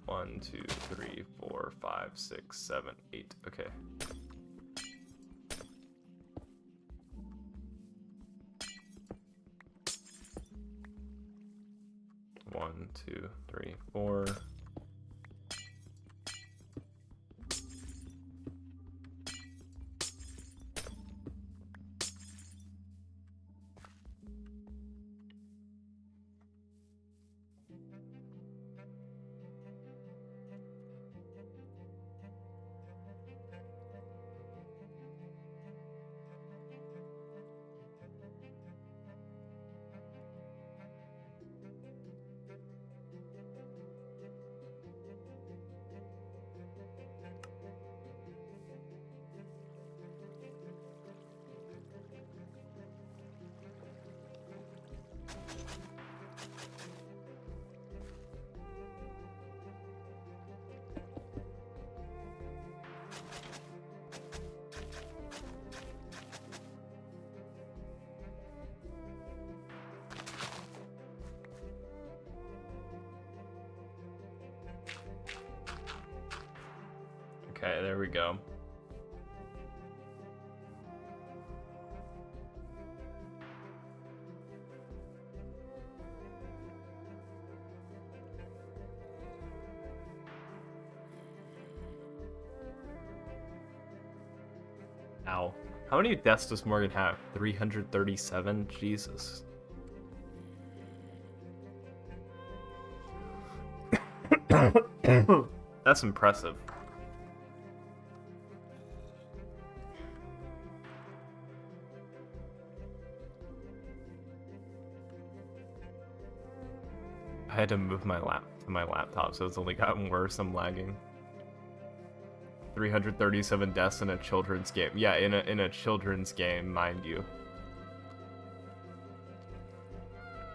1, 2, 3, 4, 5, 6, 7, 8. Okay. One, two, three, four. Okay, there we go. Ow. How many deaths does Morgan have? 337? Jesus. That's impressive. I had to move my laptop, so it's only gotten worse. I'm lagging. 337 deaths in a children's game. Yeah, in a children's game, mind you.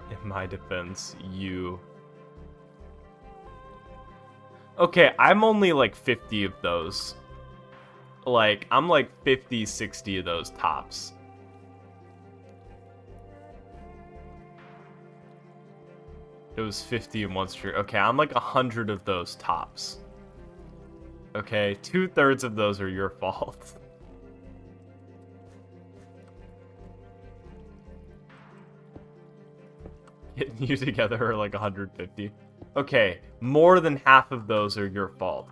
In my defense, you... Okay, I'm only like 50 of those. like, I'm like 50, 60 of those tops. It was 50 in one streak. Okay, I'm like 100 of those tops. Okay, 2/3 of those are your fault. Getting you together are like 150. Okay, more than half of those are your fault.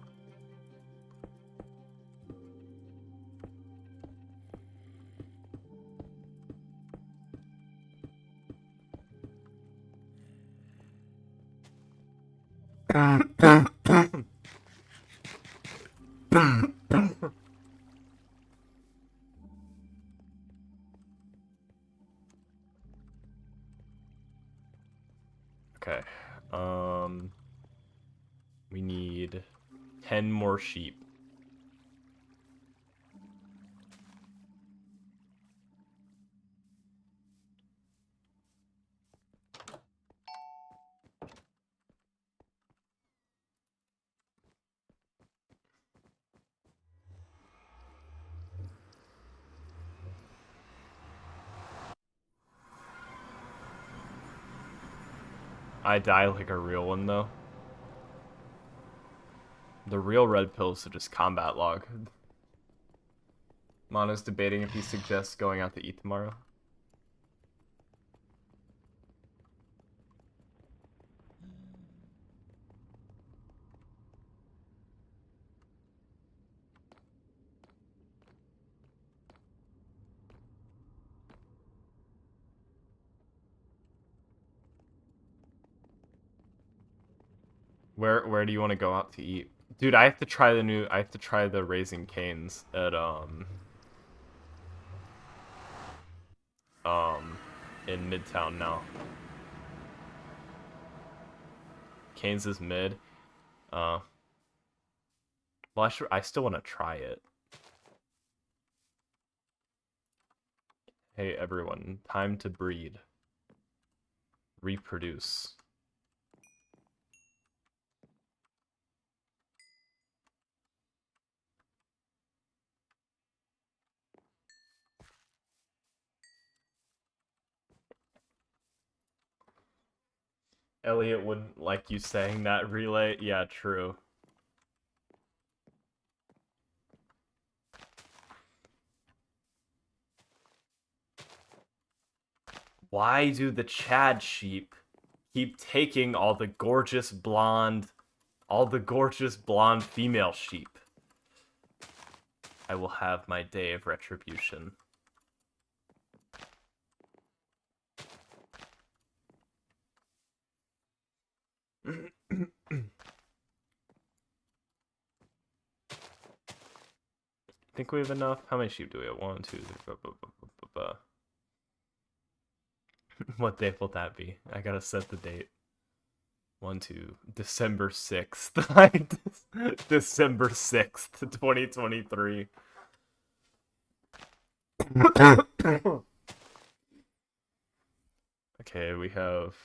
Okay. We need 10 more sheep. I die like a real one, though. The real red pills are just combat log. Mono's debating if he suggests going out to eat tomorrow. Where do you want to go out to eat? Dude, I have to try the Raising Cane's at in Midtown now. Cane's is mid. Well, I still want to try it. Hey everyone, time to breed. Reproduce. Elliot wouldn't like you saying that, Relay. Yeah, true. Why do the Chad sheep keep taking all the gorgeous blonde female sheep? I will have my day of retribution. Think we have enough? How many sheep do we have? 1, 2, 3, What day will that be? I gotta set the date. 1, 2, December 6th. December 6th, 2023. Okay, we have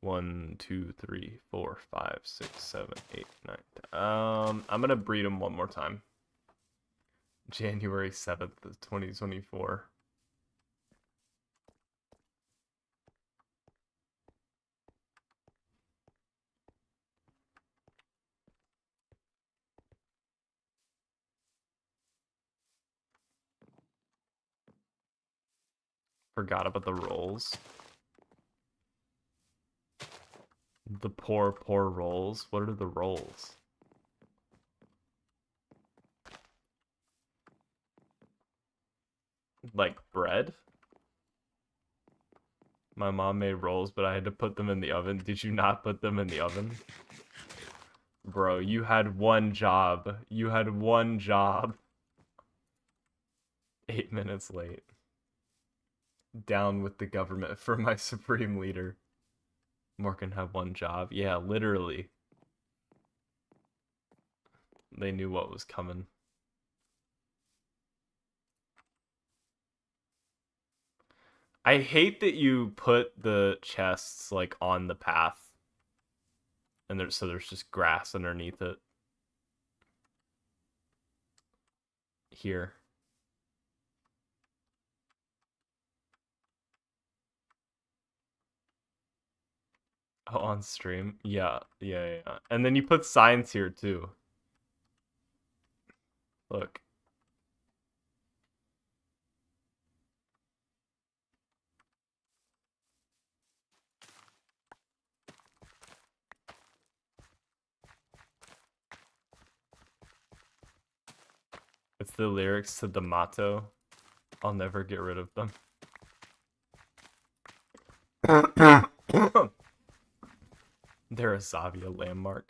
1, 2, 3, 4, 5, 6, 7, 8, 9. I'm gonna breed them one more time. January 7th, 2024. Forgot about the rolls. The poor rolls. What are the rolls? Like bread? My mom made rolls, but I had to put them in the oven. Did you not put them in the oven? Bro, you had one job. You had one job. 8 minutes late. Down with the government for my supreme leader. Morgan had one job. Yeah, literally. They knew what was coming. I hate that you put the chests like on the path. And there's just grass underneath it. here. Oh, on stream? Yeah. And then you put signs here too. Look. It's the lyrics to the motto. I'll never get rid of them. They're a Zavia landmark.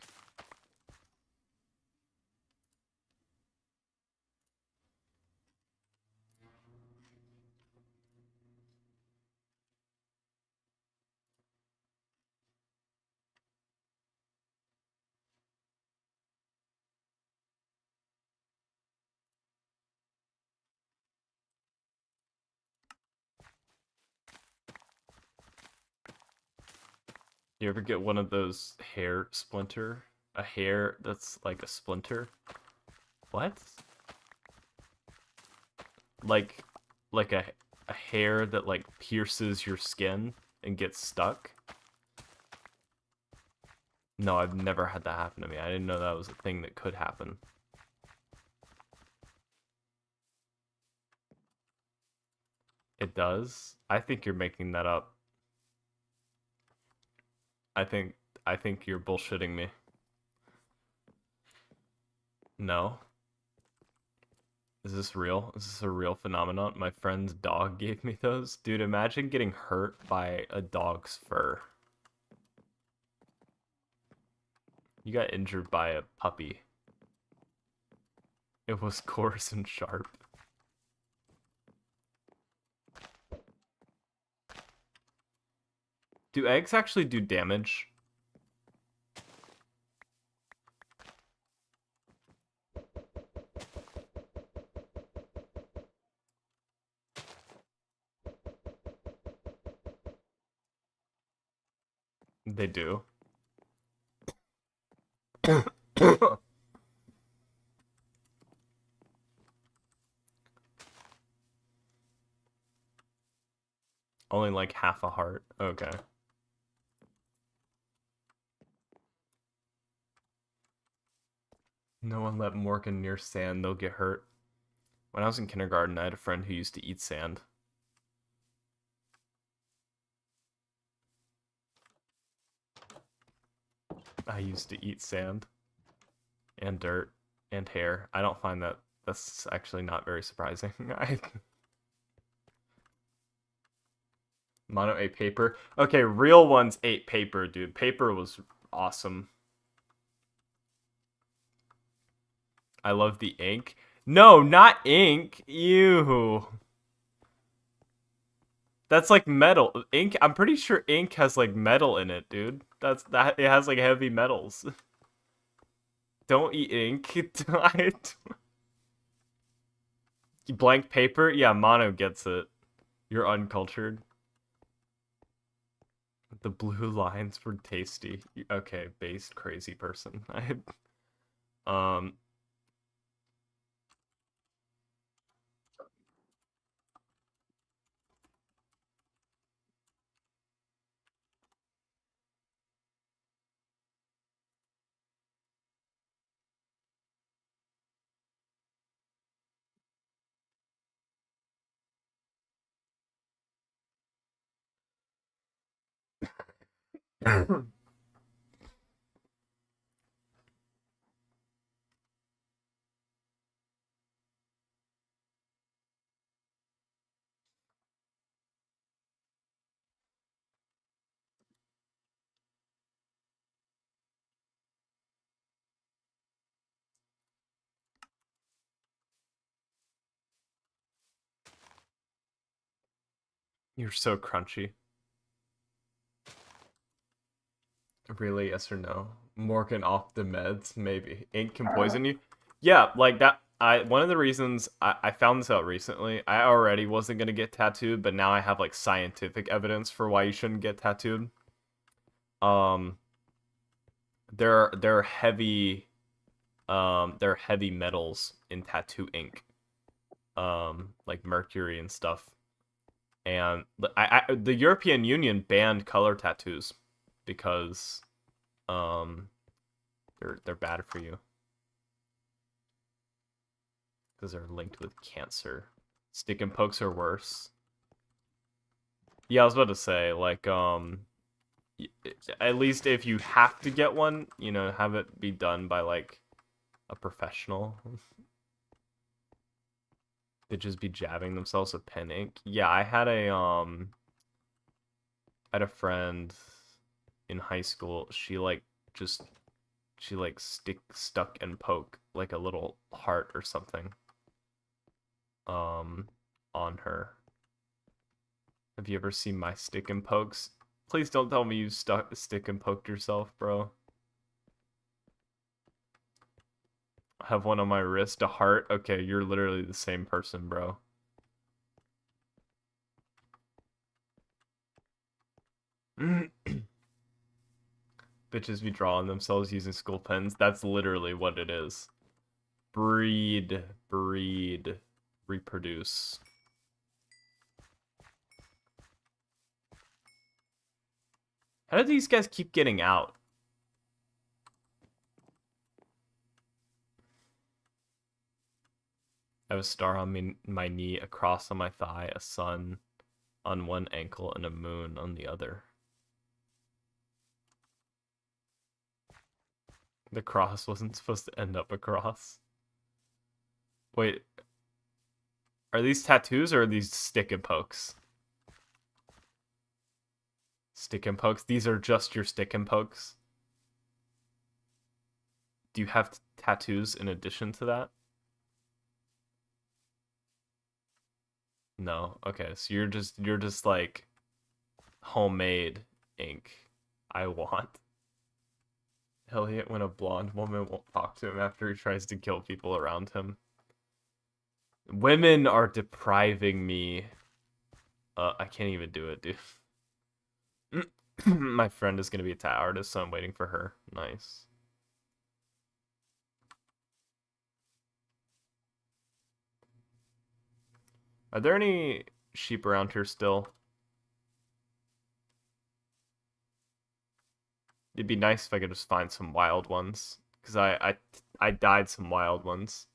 You ever get one of those hair splinter? A hair that's like a splinter? What? Like a hair that like pierces your skin and gets stuck? No, I've never had that happen to me. I didn't know that was a thing that could happen. It does? I think you're making that up. I think you're bullshitting me. No. Is this real? Is this a real phenomenon? My friend's dog gave me those. Dude, imagine getting hurt by a dog's fur. You got injured by a puppy. It was coarse and sharp. Do eggs actually do damage? They do. Only like half a heart. Okay. No one let Morgan near sand, they'll get hurt. When I was in kindergarten, I had a friend who used to eat sand. I used to eat sand. And dirt. And hair. I don't find that's actually not very surprising. Mono ate paper. Okay, real ones ate paper, dude. Paper was awesome. I love the ink. No, not ink. Ew. That's like metal. Ink, I'm pretty sure ink has like metal in it, dude. That it has like heavy metals. Don't eat ink. Blank paper? Yeah, Mono gets it. You're uncultured. The blue lines were tasty. Okay, based crazy person. Um You're so crunchy. Really, yes or no? Morgan off the meds, maybe. Ink can poison you? Yeah, like that. One of the reasons I found this out recently, I already wasn't gonna get tattooed, but now I have like scientific evidence for why you shouldn't get tattooed. Um, there are heavy metals in tattoo ink. like mercury and stuff. And the European Union banned color tattoos because um they're bad for you because they're linked with cancer. Stick and pokes are worse. Yeah, I was about to say, like, at least if you have to get one, you know, have it be done by like a professional. They'd just be jabbing themselves with pen ink. Yeah, I had a friend in high school. She like stuck and poke like a little heart or something on her. Have you ever seen my stick and pokes? Please don't tell me you stick and poked yourself, bro. I have one on my wrist, a heart. Okay, you're literally the same person, bro. Bitches be drawing themselves using school pens. That's literally what it is. Breed, reproduce. How do these guys keep getting out? I have a star on my knee, a cross on my thigh, a sun on one ankle, and a moon on the other. The cross wasn't supposed to end up a cross. Wait, are these tattoos or are these stick and pokes? Stick and pokes? These are just your stick and pokes? Do you have tattoos in addition to that? No. Okay, so you're just like homemade ink. I want. Elliot when a blonde woman won't talk to him after he tries to kill people around him. Women are depriving me. I can't even do it, dude. My friend is gonna be a tat artist, so I'm waiting for her. Nice. Are there any sheep around here still? It'd be nice if I could just find some wild ones, because I died some wild ones.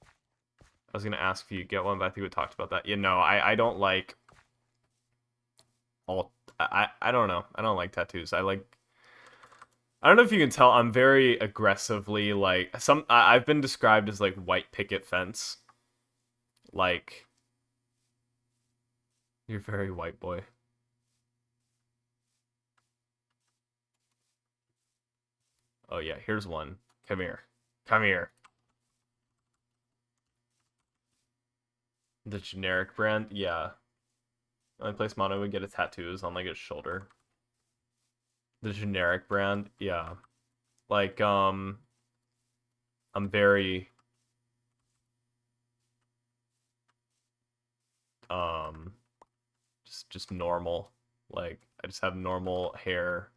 I was gonna ask if you get one, but I think we talked about that. You know, I don't like all. I don't know. I don't like tattoos. I don't know if you can tell. I'm very aggressively like I've been described as like white picket fence. Like, you're very white boy. Oh yeah, here's one. Come here. Come here. The generic brand? Yeah. The only place Mono would get a tattoo is on like his shoulder. The generic brand? Yeah. Like, I'm very just normal. Like, I just have normal hair.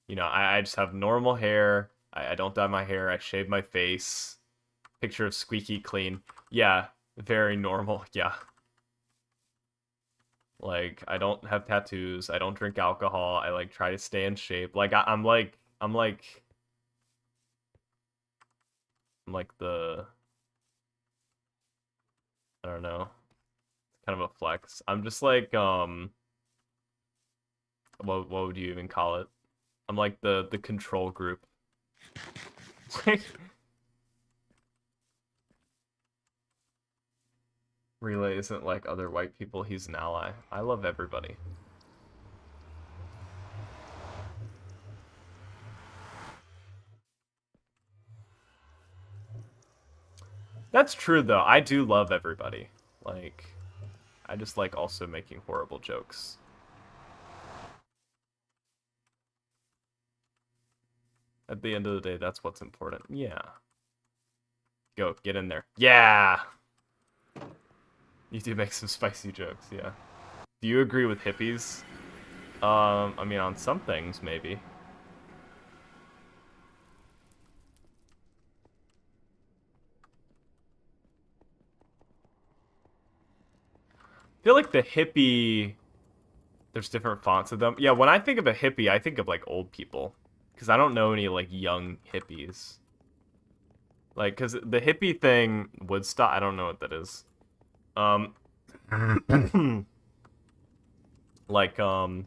You know, I just have normal hair. I don't dye my hair. I shave my face. Picture of squeaky clean. Yeah, very normal. Yeah. Like, I don't have tattoos. I don't drink alcohol. I like try to stay in shape. Like I'm like the I don't know. It's kind of a flex. I'm just like what would you even call it? I'm like the control group. Like Relay isn't like other white people, he's an ally. I love everybody. That's true though. I do love everybody. Like, I just like also making horrible jokes. At the end of the day, that's what's important. Yeah. Go, get in there. Yeah! You do make some spicy jokes, yeah. Do you agree with hippies? I mean, on some things, maybe. feel like the hippie, there's different fonts of them. Yeah, when I think of a hippie, I think of like old people, because I don't know any like young hippies. Like, because the hippie thing, Woodstock, I don't know what that is. Um, like, when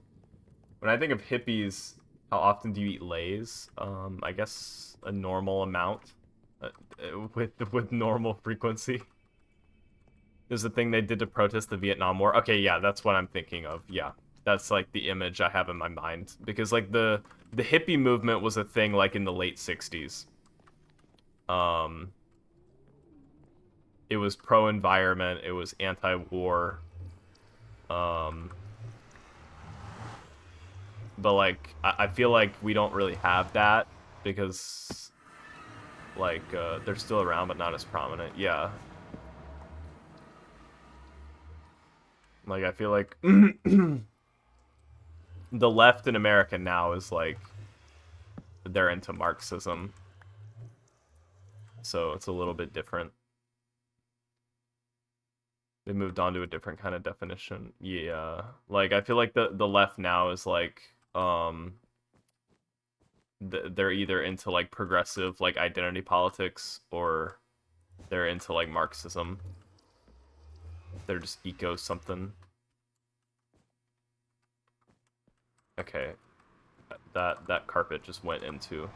I think of hippies, how often do you eat Lay's? I guess a normal amount, with normal frequency. There's a thing they did to protest the Vietnam War. Okay, yeah, that's what I'm thinking of. Yeah, that's like the image I have in my mind, because like the hippie movement was a thing like in the late '60s. Um, it was pro-environment. It was anti-war. Um, but like I feel like we don't really have that because like they're still around but not as prominent. Yeah, like I feel like the left in America now is like they're into Marxism, so it's a little bit different. They moved on to a different kind of definition. Yeah, like I feel like the left now is like they're either into like progressive like identity politics, or they're into like Marxism. They're just eco something. Okay, that carpet just went into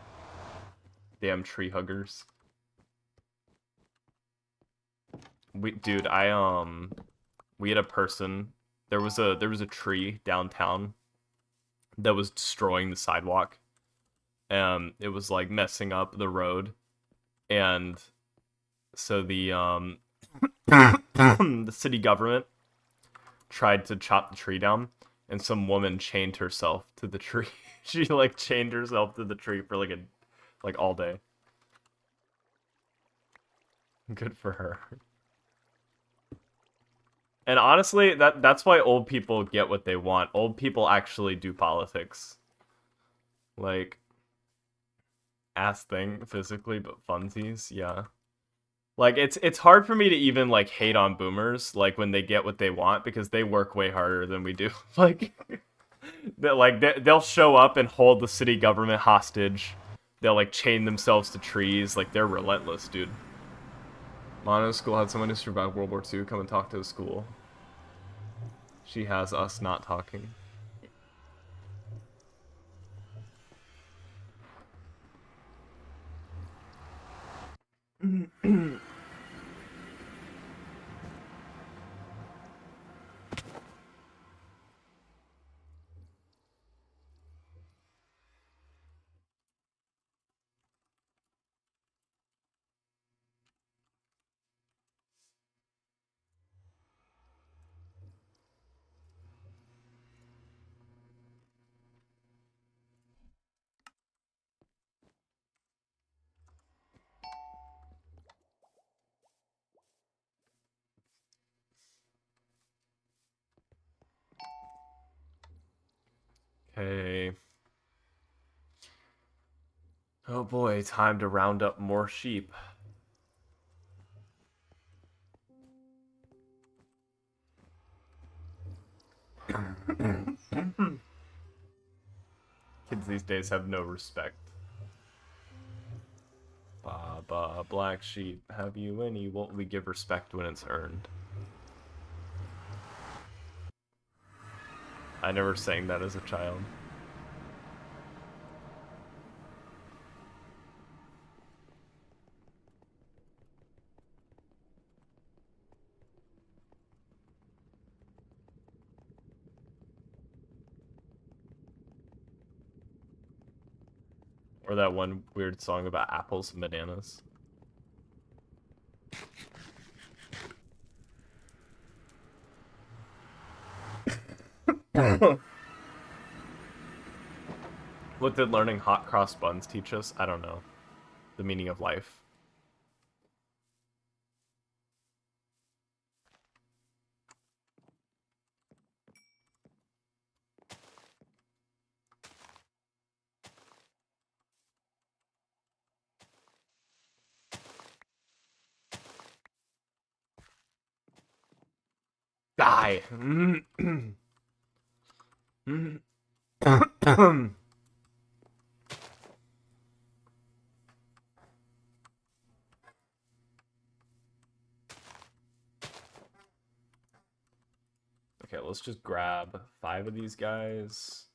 damn tree huggers. Dude, we had a person. There was a tree downtown that was destroying the sidewalk. It was like messing up the road, and so the city government tried to chop the tree down, and some woman chained herself to the tree. She like chained herself to the tree for like all day. Good for her. And honestly, that's why old people get what they want. Old people actually do politics. Like ass thing physically, but funsies, yeah. Like it's hard for me to even like hate on boomers like when they get what they want, because they work way harder than we do. Like they'll show up and hold the city government hostage. They'll like chain themselves to trees. Like they're relentless, dude. Mono's school had someone who survived World War II come and talk to the school. She has us not talking. Okay. Oh boy, time to round up more sheep. Kids these days have no respect. Baba, black sheep, have you any? Won't we give respect when it's earned? I never sang that as a child. Or that one weird song about apples and bananas. What did learning hot cross buns teach us? I don't know. The meaning of life. die. Okay, let's just grab 5 of these guys.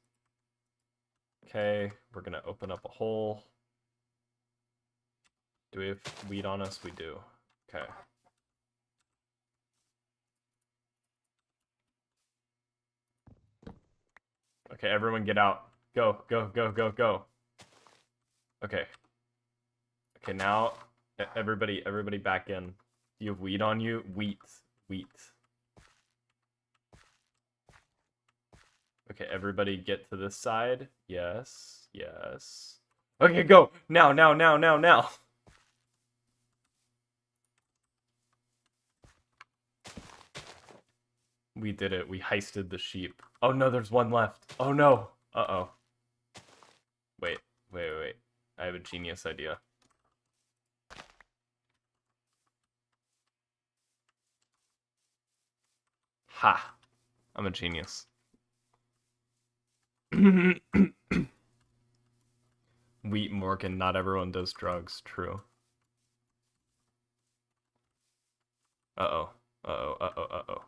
Okay, we're gonna open up a hole. Do we have wheat on us? We do. Okay. Okay, everyone get out. Go, go, go, go, go. Okay. Okay, now everybody back in. You have wheat on you? Wheat. Wheat. Okay, everybody get to this side. Yes. Yes. Okay, go. Now, now, now, now, now. We did it. We heisted the sheep. Oh no, there's one left. Oh no. Uh-oh. Wait, wait, wait, wait. I have a genius idea. Ha! I'm a genius. Wheat Morgan, not everyone does drugs. True. Uh-oh. Uh-oh, uh-oh, uh-oh.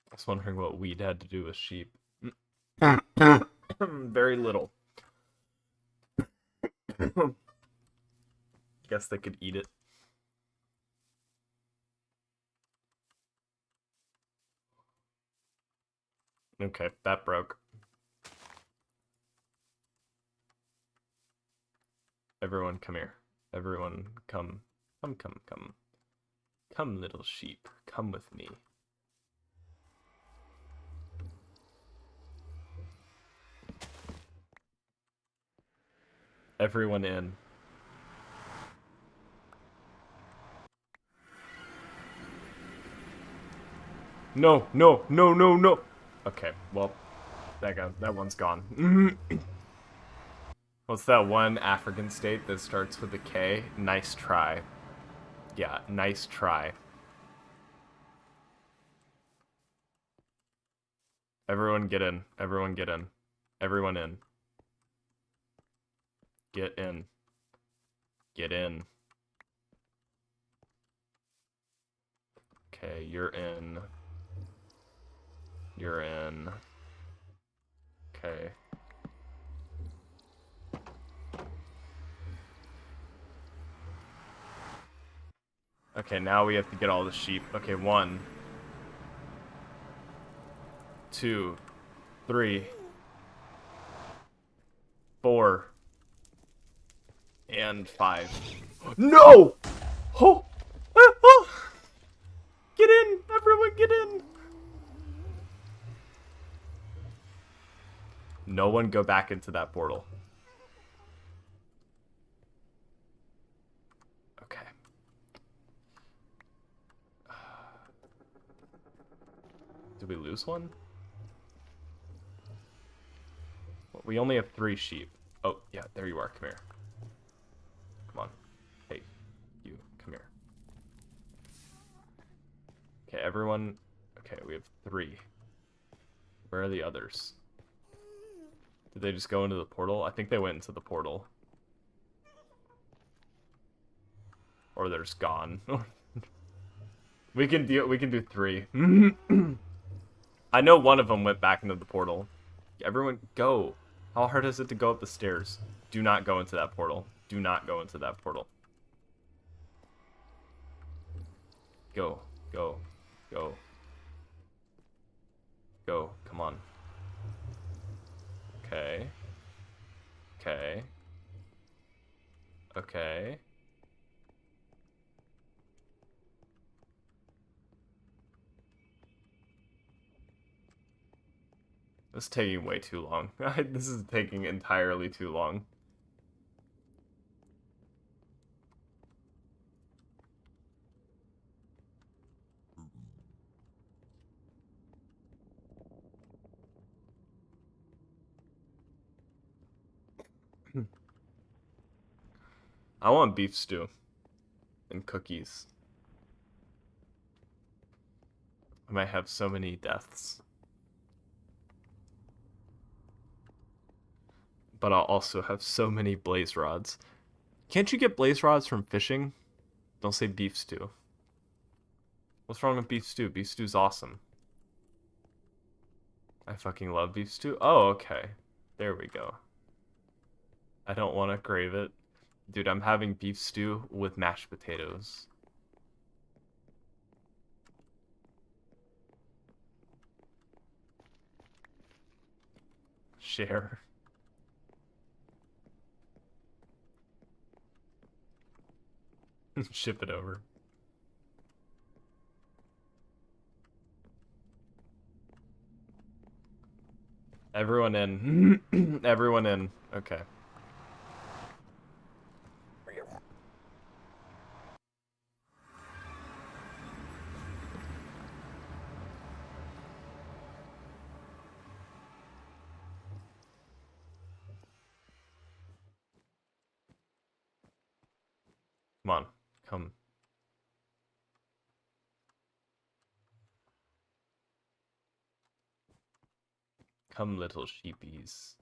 I was wondering what weed had to do with sheep. Very little. Guess they could eat it. Okay, that broke. Everyone come here. Everyone come. Come, come, come. Come, little sheep. Come with me. Everyone in. No, no, no, no, no. Okay, well, that one's gone. What's that one African state that starts with a K? Nice try. Yeah, nice try. Everyone get in. Everyone get in. Everyone in. Get in. Get in. Okay, you're in. You're in. Okay. Okay, now we have to get all the sheep. Okay, 1, 2, 3, 4, and 5. No! Oh! Oh! Get in! Everyone get in! No one go back into that portal. Okay. Did we lose one? We only have 3 sheep. Oh, yeah, there you are. Come here. Come on. Hey, you. Come here. Okay, everyone. Okay, we have 3. Where are the others? Did they just go into the portal? I think they went into the portal. Or they're just gone. We can do 3. I know one of them went back into the portal. Everyone go. How hard is it to go up the stairs? Do not go into that portal. Do not go into that portal. Go. Go. Go. Go. Come on. Okay. Okay. Okay. This is taking way too long. This is taking entirely too long. I want beef stew and cookies. I might have so many deaths. But I'll also have so many blaze rods. Can't you get blaze rods from fishing? Don't say beef stew. What's wrong with beef stew? Beef stew's awesome. I fucking love beef stew. Oh, okay. There we go. I don't want to crave it. Dude, I'm having beef stew with mashed potatoes. Share. Ship it over. Everyone in. Everyone in. Okay. Come on. Come. Come, little sheepies.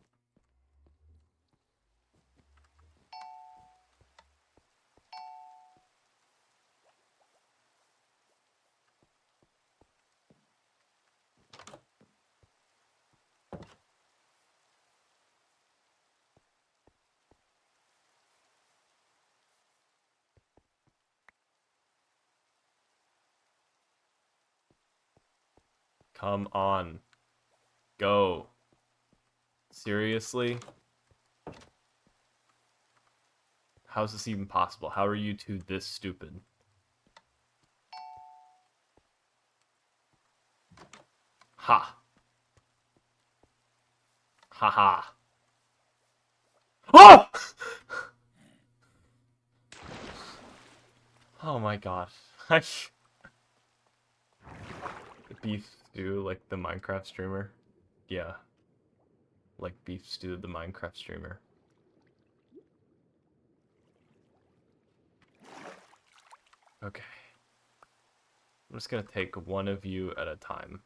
Come on. Go. Seriously? How is this even possible? How are you two this stupid? Ha. Ha ha. Oh! Oh my god. Beef stew like the Minecraft streamer? Yeah. Like beef stew the Minecraft streamer. Okay. I'm just gonna take one of you at a time.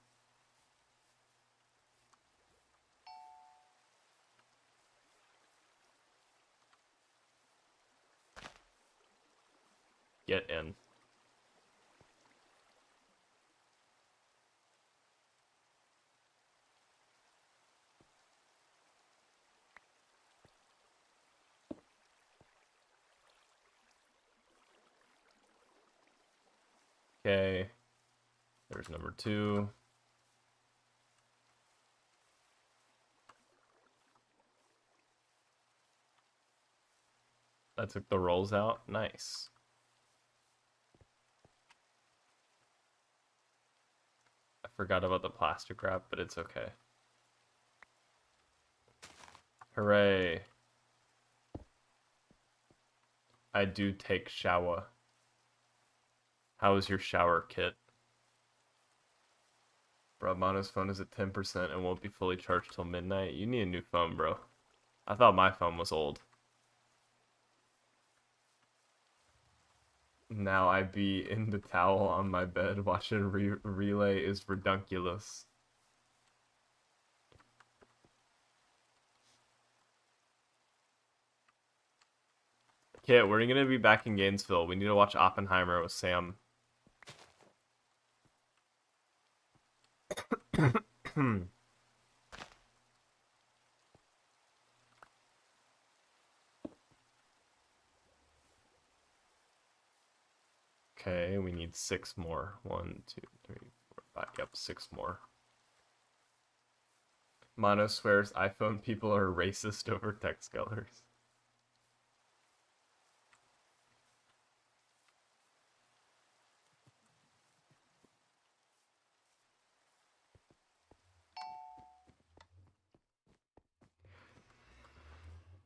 Get in. Okay. There's number 2. That took the rolls out. Nice. I forgot about the plastic wrap, but it's okay. Hooray. I do take shower. How is your shower kit? Bro, Mono's phone is at 10% and won't be fully charged till midnight. You need a new phone, bro. I thought my phone was old. Now I be in the towel on my bed watching relay is redunculous. Kit, we're gonna be back in Gainesville. We need to watch Oppenheimer with Sam. Okay, we need 6 more. 1, 2, 3, 4, 5. Yep, 6 more. Mono swears iPhone people are racist over text colors.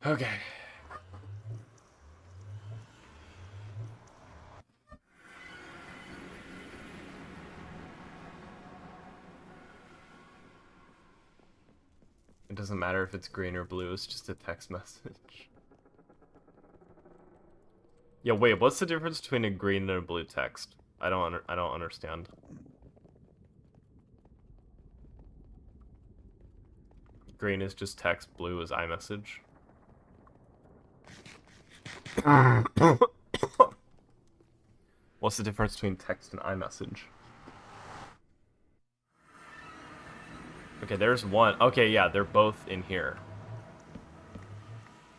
Okay. It doesn't matter if it's green or blue, it's just a text message. Yeah, wait, what's the difference between a green and a blue text? I don't understand. Green is just text, blue is iMessage. What's the difference between text and iMessage? Okay, there's one. Okay, yeah, they're both in here.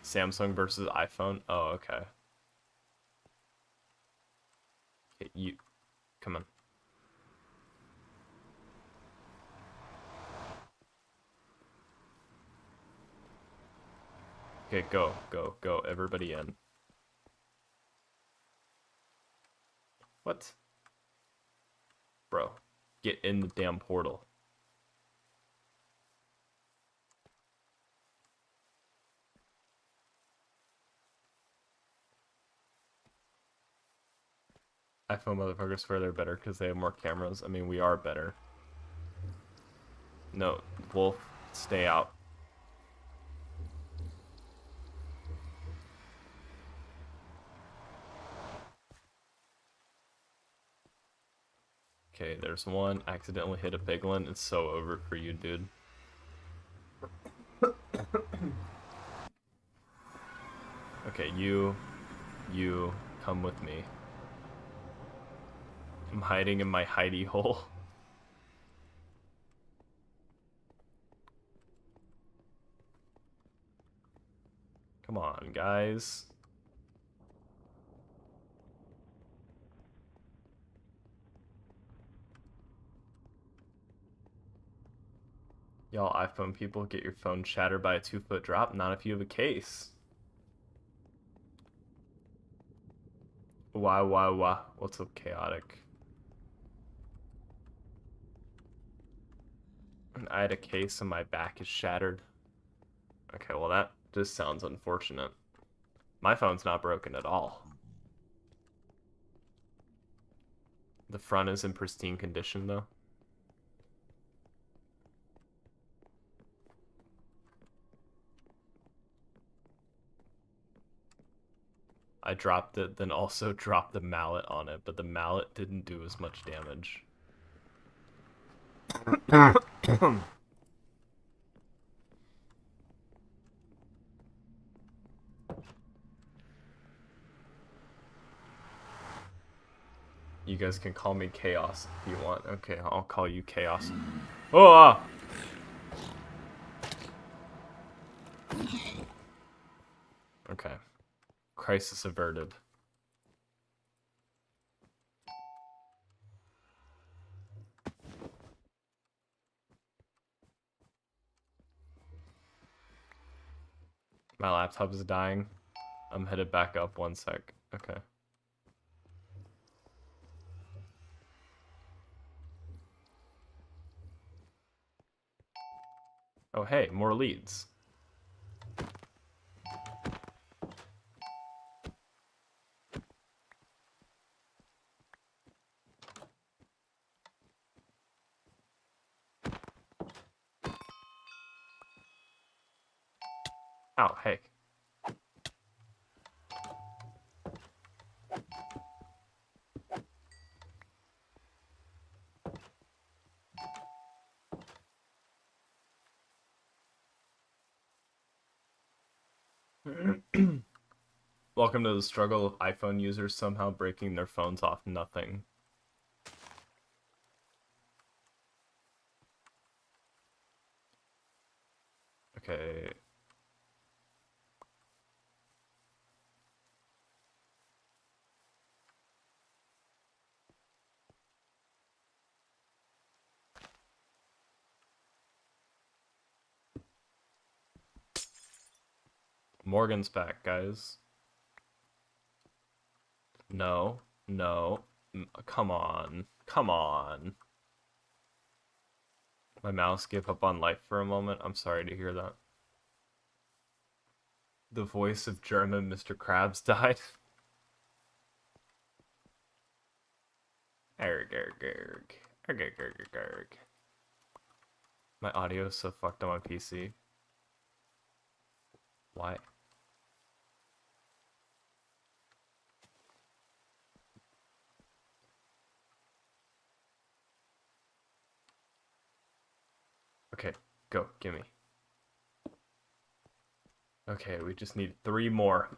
Samsung versus iPhone. Oh, okay. Okay, you come on. Okay, go, go, go. Everybody in. What? Bro, get in the damn portal. iPhone motherfuckers swear they're better because they have more cameras. I mean, we are better. No, Wolf, stay out. Okay, there's one. Accidentally hit a piglin. It's so over for you, dude. Okay, you come with me. I'm hiding in my hidey hole. Come on, guys. Y'all iPhone people, get your phone shattered by a 2-foot drop. Not if you have a case. Why? What's up, chaotic? I had a case and my back is shattered. Okay, well that just sounds unfortunate. My phone's not broken at all. The front is in pristine condition though. I dropped it, then also dropped the mallet on it, but the mallet didn't do as much damage. You guys can call me Chaos if you want. Okay, I'll call you Chaos. Oh! Okay. Crisis averted. My laptop is dying. I'm headed back up 1 sec. Okay. Oh, hey, more leads. Oh, hey. Welcome to the struggle of iPhone users somehow breaking their phones off nothing. Okay. Morgan's back, guys. No. No. Come on. Come on. My mouse gave up on life for a moment. I'm sorry to hear that. The voice of German Mr. Krabs died. Erg, erg, erg. Erg, erg, erg, erg, erg. My audio is so fucked on my PC. Why? Okay, go, gimme. Okay, we just need 3 more.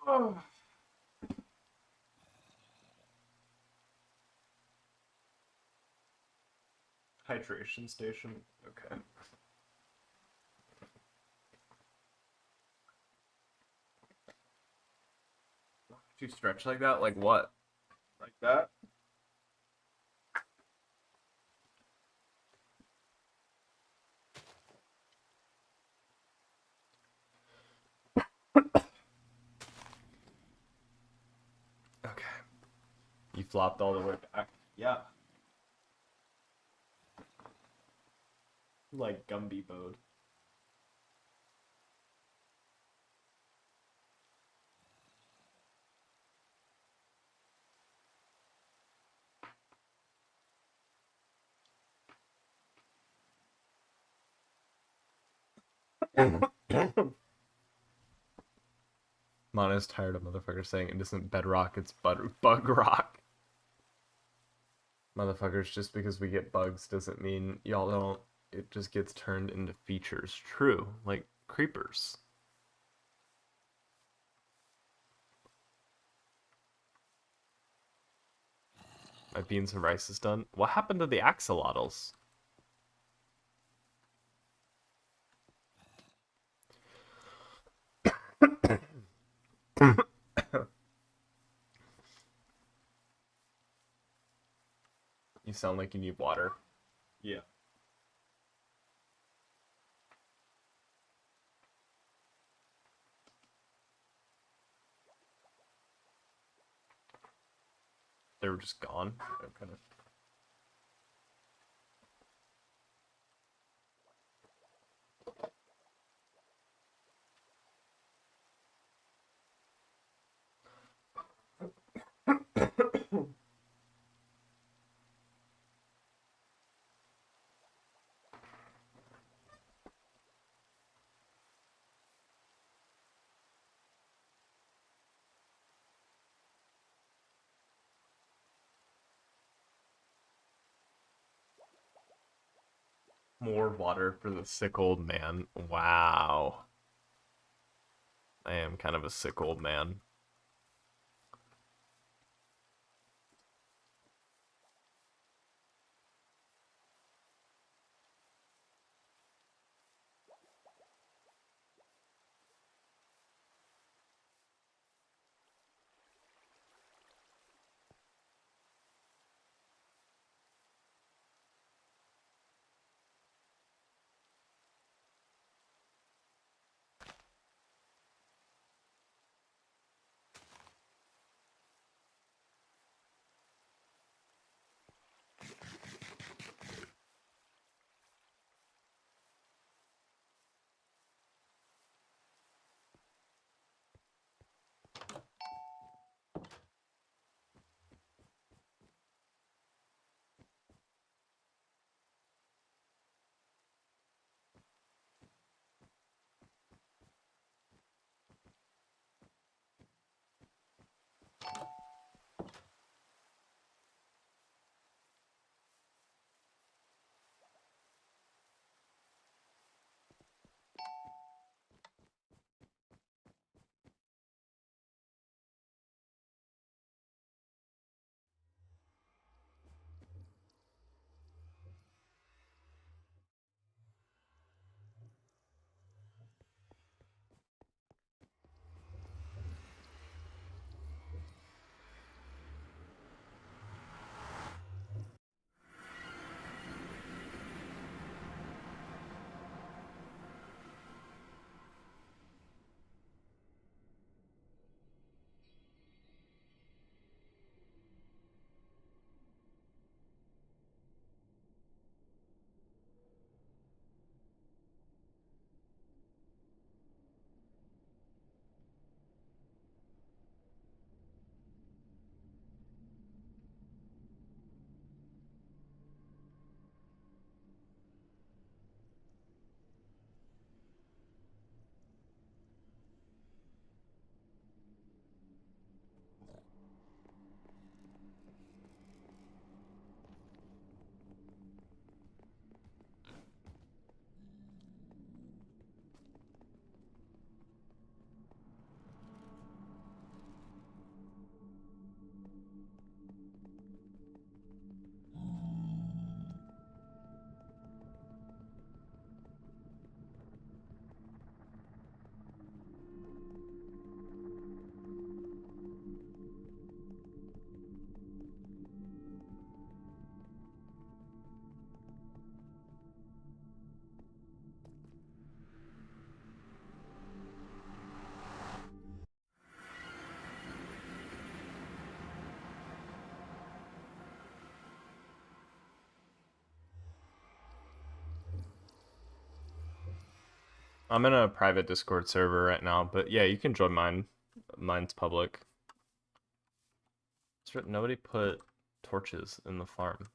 Oh. Hydration station. Okay. Do you stretch like that? Like what? Like that? Okay. You flopped all the way back. Yeah. Like Gumby mode. Mana's tired of motherfuckers saying it isn't bedrock, it's bug rock. Motherfuckers, just because we get bugs doesn't mean y'all don't. It just gets turned into features. True. Like creepers. My beans and rice is done. What happened to the axolotls? You sound like you need water. Yeah. They were just gone. Okay. More water for the sick old man. Wow. I am kind of a sick old man. I'm in a private Discord server right now, but yeah, you can join mine. Mine's public. Nobody put torches in the farm.